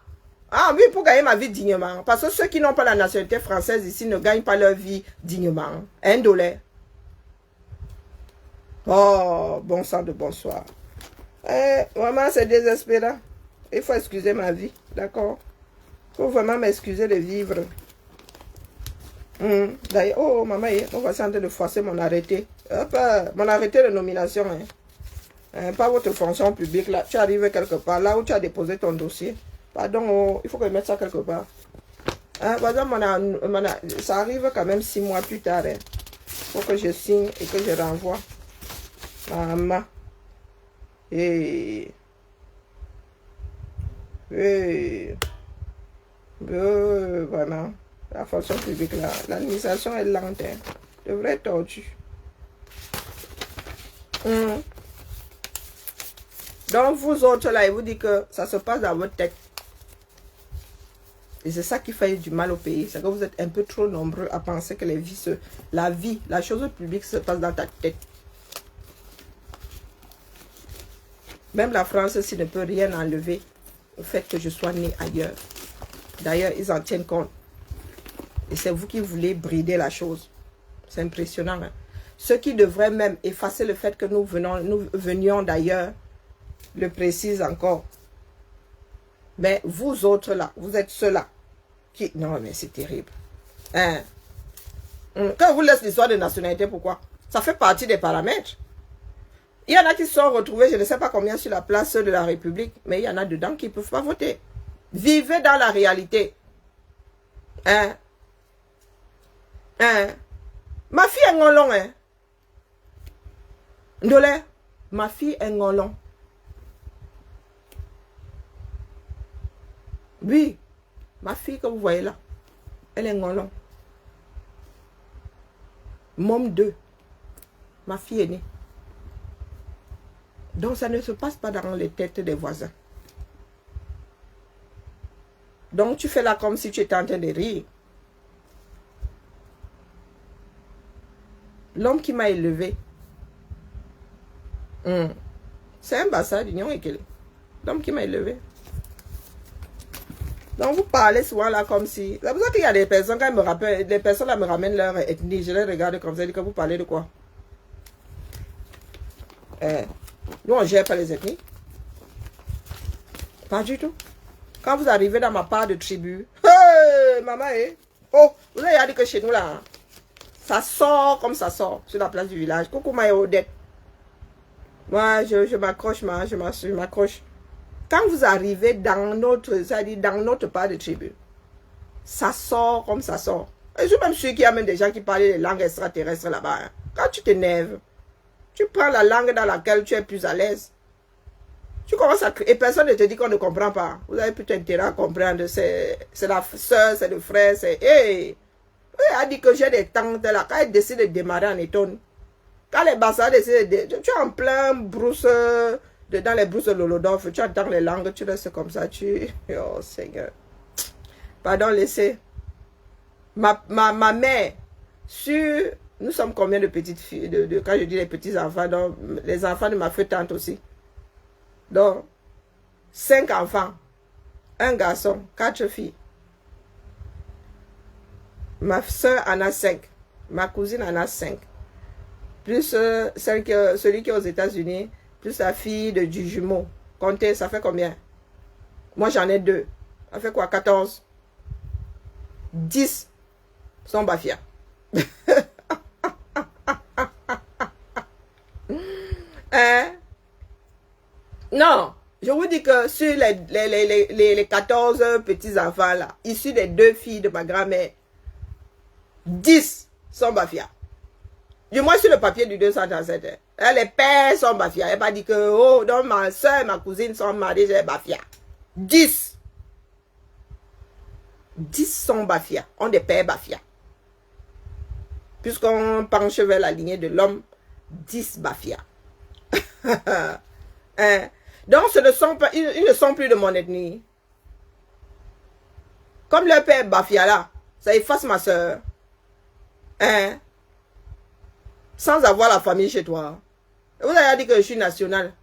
oui, pour gagner ma vie dignement. Parce que ceux qui n'ont pas la nationalité française ici ne gagnent pas leur vie dignement. $1. Oh, bon sang de bonsoir. Vraiment, c'est désespérant. Il faut excuser ma vie, d'accord? Il faut vraiment m'excuser de vivre. D'ailleurs, oh, maman, on va en train de forcer mon arrêté. Hop, mon arrêté de nomination. Pas votre fonction publique, là. Tu arrives quelque part, là où tu as déposé ton dossier. Pardon, oh, il faut que je mette ça quelque part. Par exemple, ça arrive quand même 6 mois plus tard. Il faut que je signe et que je renvoie. Maman. Vraiment. La fonction publique, là. L'administration est lente. De vraies tortues. Donc, vous autres, là, il vous dit que ça se passe dans votre tête. Et c'est ça qui fait du mal au pays. C'est que vous êtes un peu trop nombreux à penser que la chose publique se passe dans ta tête. Même la France aussi ne peut rien enlever au fait que je sois né ailleurs. D'ailleurs, ils en tiennent compte. Et c'est vous qui voulez brider la chose. C'est impressionnant. Hein? Ceux qui devraient même effacer le fait que nous venions d'ailleurs, le précisent encore. Mais vous autres là, vous êtes ceux-là qui... Non, mais c'est terrible. Hein? Quand on vous laisse l'histoire de nationalité, pourquoi? Ça fait partie des paramètres. Il y en a qui se sont retrouvés, je ne sais pas combien, sur la place de la République, mais il y en a dedans qui ne peuvent pas voter. Vivez dans la réalité. Hein? Ma fille est ngolon, hein? Ndolé, ma fille est ngolon. Oui, ma fille que vous voyez là, elle est ngolon. Mom 2, ma fille est née. Donc ça ne se passe pas dans les têtes des voisins. Donc tu fais là comme si tu étais en train de rire. L'homme qui m'a élevé, c'est un bassa d'union et quel. L'homme qui m'a élevé. Donc vous parlez souvent là comme si... C'est pour ça qu'il y a des personnes, quand ils me rappellent, les personnes là me ramènent leur ethnie, je les regarde comme ça, je dis que vous parlez de quoi? Nous on ne gère pas les ethnies. Pas du tout. Quand vous arrivez dans ma part de tribu, hey, maman, oh, vous avez dit que chez nous là, ça sort comme ça sort sur la place du village. Coucou ma Odette. Moi, je m'accroche, je m'accroche. Quand vous arrivez dans notre part de tribu, ça sort comme ça sort. Et je suis même sûr qu'il y a même des gens qui parlent des langues extraterrestres là-bas. Hein. Quand tu t'énerves, tu prends la langue dans laquelle tu es plus à l'aise. Tu commences à crier. Et personne ne te dit qu'on ne comprend pas. Vous avez plutôt intérêt à comprendre. C'est la soeur, c'est le frère, c'est... Hey! Elle a dit que j'ai des tantes là. Quand elle décide de démarrer en étonne, Quand les Bassa décident, tu es en plein brousse, dans les brousses de Lolodorf, tu entends les langues, tu restes comme ça, oh Seigneur. Pardon, laissez. Ma mère, nous sommes combien de petites filles, quand je dis les petits enfants, donc les enfants de ma feu tante aussi. Donc, 5 enfants, un garçon, 4 filles. Ma soeur en a 5, ma cousine en a 5. Plus celui qui est aux États-Unis, plus la fille du jumeau. Comptez, ça fait combien? Moi, j'en ai 2. Ça fait quoi? 14. 10 sont Bafia. Hein? Non, je vous dis que sur les 14 petits-enfants là, issus des 2 filles de ma grand-mère, 10 sont Bafia. Du moins sur le papier du 237. Les pères sont Bafia. Elle n'a pas dit que, oh, donc ma soeur et ma cousine sont mariées, j'ai Bafia. 10. 10 sont Bafia, ont des pères Bafia. Puisqu'on penche vers la lignée de l'homme, 10 Bafia. Hein? Donc, ils ne sont plus de mon ethnie. Comme leur père Bafia là, ça efface ma soeur. Hein? Sans avoir la famille chez toi. Vous avez dit que je suis nationale.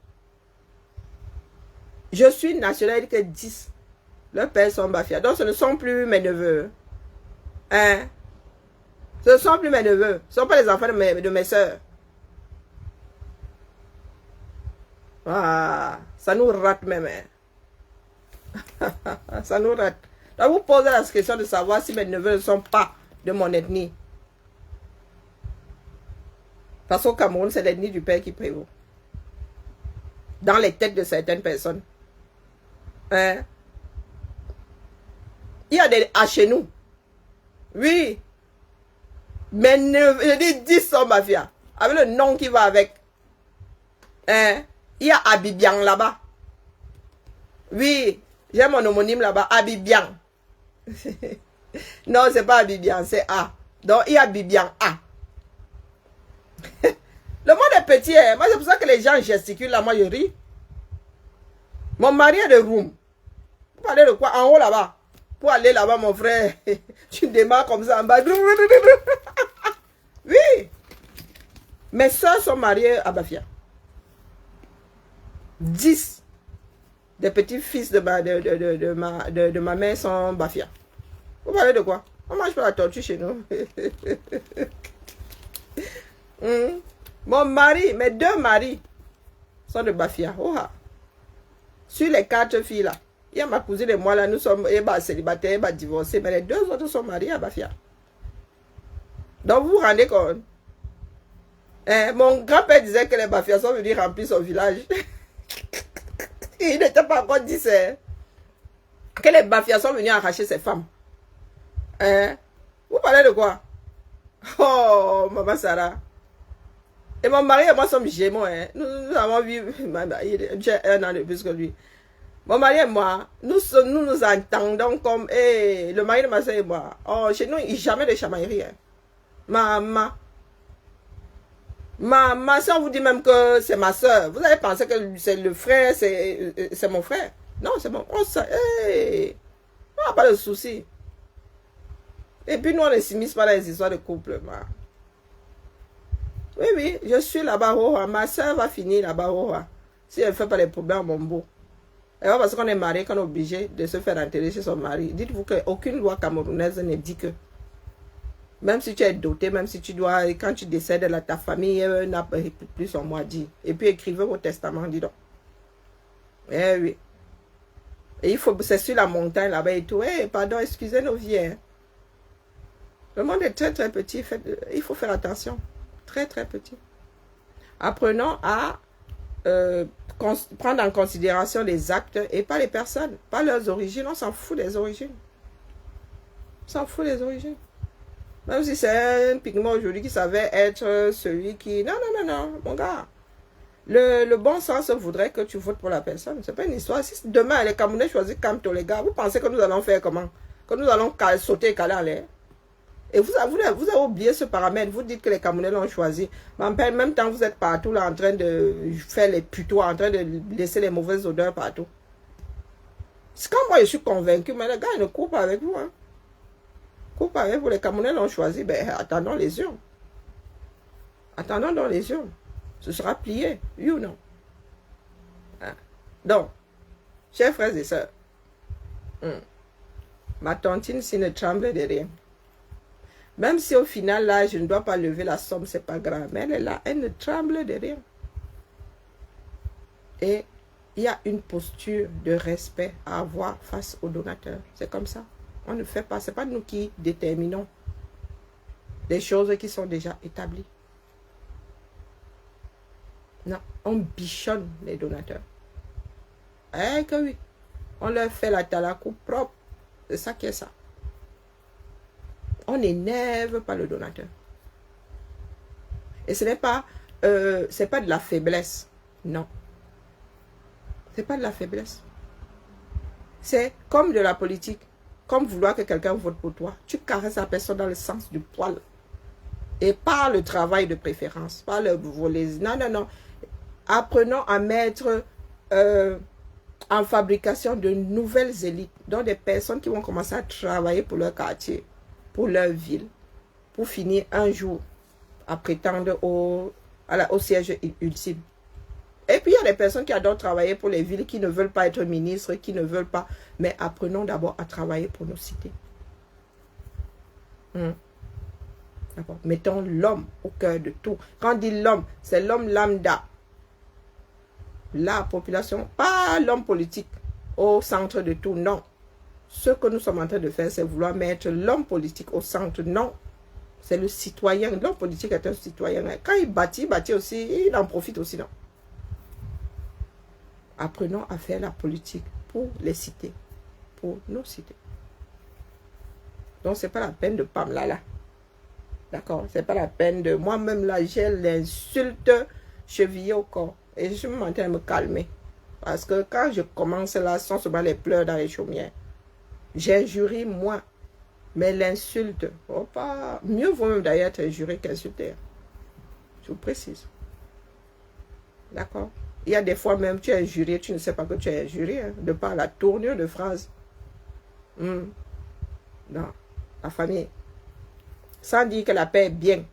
Je suis nationale que 10. Leurs pères sont Bafia. Donc ce ne sont plus mes neveux. Hein? Ce ne sont plus mes neveux. Ce ne sont pas les enfants de mes soeurs. Ah, ça nous rate même. Hein? Ça nous rate. Donc vous posez la question de savoir si mes neveux ne sont pas de mon ethnie. Parce qu'au Cameroun, c'est l'ethnie du père qui prévaut. Dans les têtes de certaines personnes. Hein? Il y a des A chez nous. Oui. Mais je dis 10 sont Bafia. Avec le nom qui va avec. Hein? Il y a Abibian là-bas. Oui. J'ai mon homonyme là-bas. Abibian. Non, c'est pas Abibian, c'est A. Donc, il y a Abibian A. Le monde est petit, hein. Moi c'est pour ça que les gens gesticulent là, moi je ris. Mon mari est de Roum. Vous parlez de quoi? En haut là-bas. Pour aller là-bas, mon frère, tu démarres comme ça en bas. Oui. Mes soeurs sont mariées à Bafia. 10 des petits-fils de ma mère sont Bafia. Vous parlez de quoi? On mange pas la tortue chez nous. Mon mari, mes 2 maris sont de Bafia. Sur les 4 filles là, il y a ma cousine et moi là, nous sommes célibataires, divorcés, mais les 2 autres sont mariés à Bafia. Donc vous vous rendez compte? Mon grand-père disait que les Bafias sont venus remplir son village. Il n'était pas encore dit ça. Que les Bafias sont venus arracher ses femmes. Vous parlez de quoi? Oh, maman Sarah. Et mon mari et moi sommes gémeaux. Hein. Nous avons vu, j'ai 1 an de plus que lui. Mon mari et moi, nous entendons comme le mari de ma soeur et moi. Oh, chez nous, il n'y a jamais de chamaillerie. Hein. Ma soeur vous dit même que c'est ma soeur. Vous avez pensé que c'est le frère, c'est mon frère. Non, c'est mon frère. On n'a pas de souci. Et puis nous, on ne s'immisce pas dans les histoires de couple. Oui, oui, je suis là-bas. Ma soeur va finir là-bas. Si elle ne fait pas les problèmes, mon beau. Et parce qu'on est marié, qu'on est obligé de se faire enterrer chez son mari. Dites-vous qu'aucune loi camerounaise ne dit que, même si tu es doté, même si tu dois, quand tu décèdes, là, ta famille n'a plus son mot à dire. Et puis écrivez vos testaments, dis donc. Eh oui. Et il faut, c'est sur la montagne là-bas et tout. Pardon, excusez nos vies. Hein. Le monde est très très petit. Il faut faire attention. Très très petit. Apprenons à prendre en considération les actes et pas les personnes, pas leurs origines. On s'en fout des origines. On s'en fout des origines. Même si c'est un pigment aujourd'hui qui savait être celui qui... Non, non, non, non, mon gars. Le bon sens voudrait que tu votes pour la personne. C'est pas une histoire. Si demain les Camerounais choisissent Kamto, les gars, vous pensez que nous allons faire comment? Que nous allons sauter et caler en l'air? Et vous avez oublié ce paramètre. Vous dites que les Camerounais l'ont choisi. Mais en même temps, vous êtes partout là en train de faire les putois, en train de laisser les mauvaises odeurs partout. C'est quand moi je suis convaincu, mais les gars, ils ne courent pas avec vous. Hein. Ils ne courent pas avec vous. Les Camerounais l'ont choisi. Ben, attendons les urnes. Attendons dans les urnes. Ce sera plié, oui ou non? Hein? Donc, chers frères et sœurs, ma tontine s'y ne tremble de rien. Même si au final, là, je ne dois pas lever la somme, c'est pas grave. Mais elle est là, elle ne tremble de rien. Et il y a une posture de respect à avoir face aux donateurs. C'est comme ça. On ne fait pas, c'est pas nous qui déterminons des choses qui sont déjà établies. Non, on bichonne les donateurs. Eh que oui, on leur fait la talakou propre. C'est ça qui est ça. On n'énerve pas le donateur. Et ce n'est pas, c'est pas de la faiblesse. Non. C'est pas de la faiblesse. C'est comme de la politique. Comme vouloir que quelqu'un vote pour toi. Tu caresses la personne dans le sens du poil. Et pas le travail de préférence. Pas le voler. Non, non, non. Apprenons à mettre en fabrication de nouvelles élites. Donc des personnes qui vont commencer à travailler pour leur quartier, pour leur ville, pour finir un jour à prétendre au siège ultime. Et puis il y a des personnes qui adorent travailler pour les villes, qui ne veulent pas être ministres, qui ne veulent pas. Mais apprenons d'abord à travailler pour nos cités. Mettons l'homme au cœur de tout. Quand on dit l'homme, c'est l'homme lambda. La population, pas l'homme politique au centre de tout, non. Ce que nous sommes en train de faire, c'est vouloir mettre l'homme politique au centre, non. C'est le citoyen. L'homme politique est un citoyen. Quand il bâtit aussi, il en profite aussi, non. Apprenons à faire la politique pour les cités, pour nos cités. Donc, ce n'est pas la peine de Pamela là. D'accord? Ce n'est pas la peine de... Moi-même là, j'ai l'insulte chevillée au corps. Et je suis en train de me calmer. Parce que quand je commence là, sans se battre les pleurs dans les chaumières, j'injurie moi. Mais l'insulte, oh, pas... mieux vaut même d'ailleurs être injuré qu'insulté. Je vous précise. D'accord? Il y a des fois même, tu es injurié, tu ne sais pas que tu es injurié, hein, de par la tournure de phrase. Non, la famille. Sans dire que la paix est bien.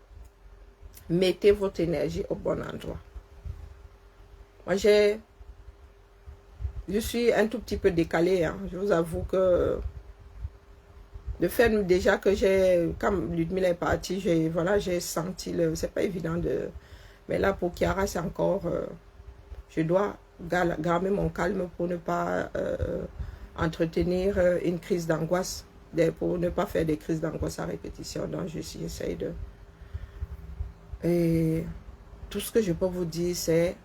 Mettez votre énergie au bon endroit. Moi, je suis un tout petit peu décalé. Hein. Je vous avoue que le fait déjà que j'ai, quand Ludmilla est partie, j'ai senti le... C'est pas évident de... Mais là, pour Kiara, c'est encore... je dois garder mon calme pour ne pas entretenir une crise d'angoisse, pour ne pas faire des crises d'angoisse à répétition. Donc, j'essaie de... Et tout ce que je peux vous dire, c'est...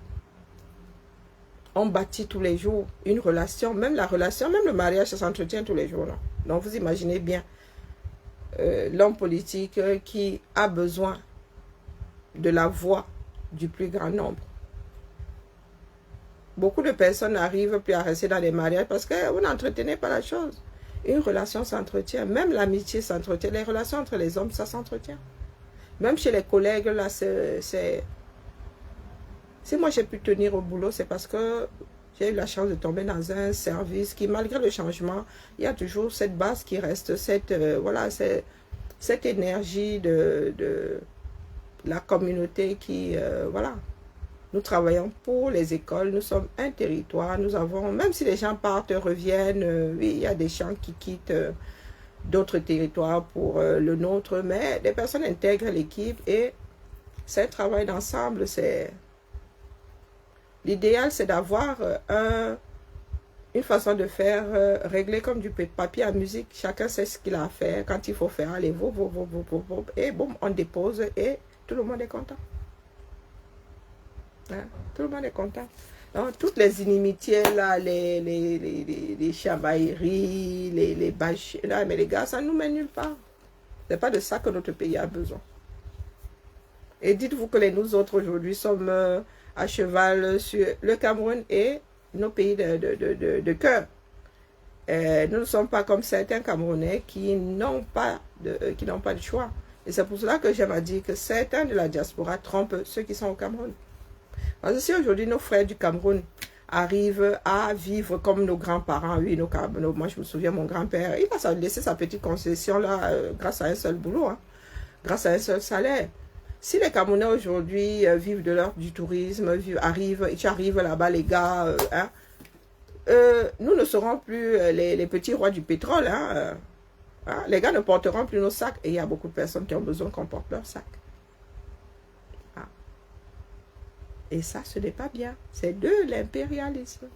On bâtit tous les jours une relation, même la relation, même le mariage, ça s'entretient tous les jours. Non? Donc, vous imaginez bien l'homme politique qui a besoin de la voix du plus grand nombre. Beaucoup de personnes n'arrivent plus à rester dans les mariages parce que vous n'entretenez pas la chose. Une relation s'entretient, même l'amitié s'entretient. Les relations entre les hommes, ça s'entretient. Même chez les collègues, là, c'est... Si moi j'ai pu tenir au boulot, c'est parce que j'ai eu la chance de tomber dans un service qui, malgré le changement, il y a toujours cette base qui reste, cette énergie de la communauté qui, voilà. Nous travaillons pour les écoles, nous sommes un territoire, nous avons, même si les gens partent, reviennent, oui, il y a des gens qui quittent d'autres territoires pour le nôtre, mais des personnes intègrent l'équipe et c'est un travail d'ensemble, c'est... L'idéal, c'est d'avoir une façon de faire régler comme du papier à musique. Chacun sait ce qu'il a à faire. Quand il faut faire, allez, et boum, on dépose et tout le monde est content. Hein? Tout le monde est content. Donc, toutes les inimitiés, là, les chamailleries, les bâches, là, mais les gars, ça ne nous mène nulle part. Ce n'est pas de ça que notre pays a besoin. Et dites-vous que nous autres, aujourd'hui, sommes... à cheval sur le Cameroun et nos pays de cœur. Nous ne sommes pas comme certains Camerounais qui n'ont pas de choix. Et c'est pour cela que j'aime à dire que certains de la diaspora trompent ceux qui sont au Cameroun. Parce que si aujourd'hui nos frères du Cameroun arrivent à vivre comme nos grands-parents, oui, moi je me souviens, mon grand-père, il a laissé sa petite concession là grâce à un seul boulot, hein, grâce à un seul salaire. Si les Camerounais aujourd'hui vivent du tourisme, tu arrives là-bas les gars, nous ne serons plus les petits rois du pétrole, hein. Les gars ne porteront plus nos sacs. Et il y a beaucoup de personnes qui ont besoin qu'on porte leurs sacs. Et ça, ce n'est pas bien. C'est de l'impérialisme.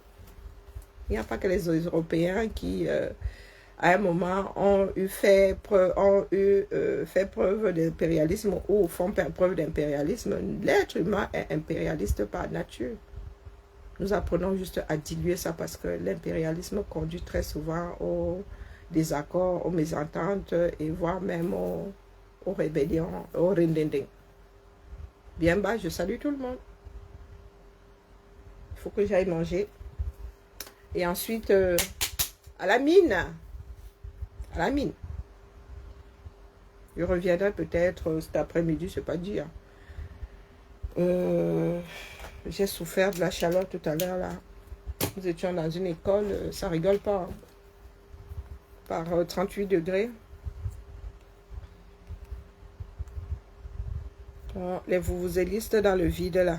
Il n'y a pas que les Européens qui, à un moment, ont fait preuve d'impérialisme ou font preuve d'impérialisme. L'être humain est impérialiste par nature. Nous apprenons juste à diluer ça parce que l'impérialisme conduit très souvent au désaccords, aux mésententes et voire même aux rébellions, au rindinding. Bien bas, je salue tout le monde. Il faut que j'aille manger. Et ensuite, à la mine. À la mine. Je reviendrai peut-être cet après-midi, c'est pas dire. J'ai souffert de la chaleur tout à l'heure là. Nous étions dans une école, ça rigole pas. Par 38 degrés. Bon, les vuvuzelistes dans le vide là.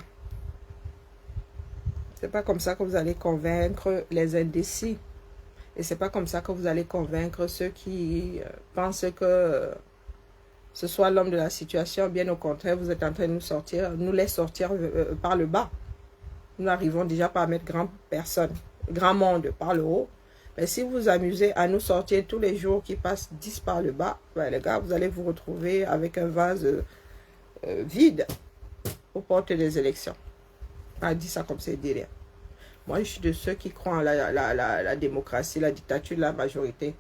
C'est pas comme ça que vous allez convaincre les indécis. Et c'est pas comme ça que vous allez convaincre ceux qui pensent que ce soit l'homme de la situation. Bien au contraire, vous êtes en train de nous laisser sortir par le bas. Nous arrivons déjà par mettre grand monde par le haut. Mais si vous vous amusez à nous sortir tous les jours qui passent 10 par le bas, ben les gars, vous allez vous retrouver avec un vase vide aux portes des élections. On a dit ça comme c'est dire. Moi, je suis de ceux qui croient en la démocratie, la dictature de la majorité.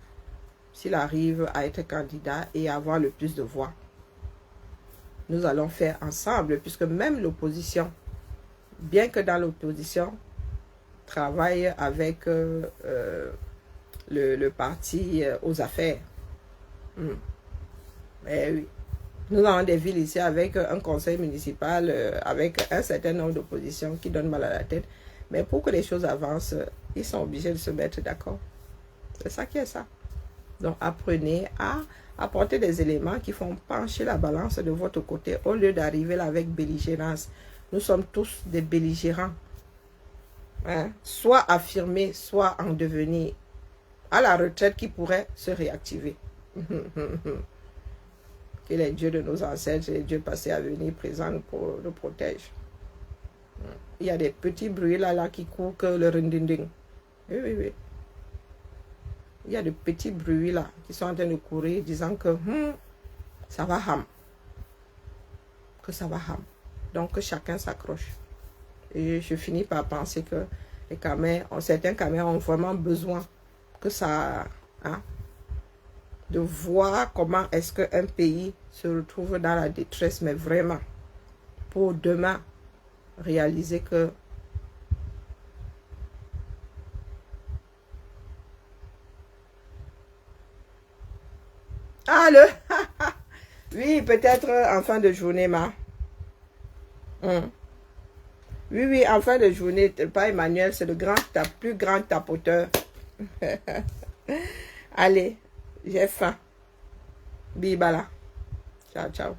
S'il arrive à être candidat et à avoir le plus de voix, nous allons faire ensemble, puisque même l'opposition, bien que dans l'opposition, travaille avec le parti aux affaires. Mais oui. Nous avons des villes ici avec un conseil municipal, avec un certain nombre d'oppositions qui donnent mal à la tête. Mais pour que les choses avancent, ils sont obligés de se mettre d'accord. C'est ça qui est ça. Donc apprenez à apporter des éléments qui font pencher la balance de votre côté au lieu d'arriver là avec belligérance. Nous sommes tous des belligérants. Hein? Soit affirmés, soit en devenir. À la retraite qui pourrait se réactiver. Que les dieux de nos ancêtres, les dieux passés à venir, présents, nous protègent. Il y a des petits bruits là qui courent que le rindinding. Oui, oui, oui. Il y a des petits bruits là qui sont en train de courir disant que ça va ham. Que ça va ham. Donc que chacun s'accroche. Et je finis par penser que les Camers, certains Camers ont vraiment besoin que ça... Hein, de voir comment est-ce qu'un pays se retrouve dans la détresse, mais vraiment, pour demain, réaliser que oui, peut-être en fin de journée, Oui, oui, en fin de journée, pas Emmanuel, c'est le plus grand tapoteur. Allez, j'ai faim. Bibala. Ciao, ciao.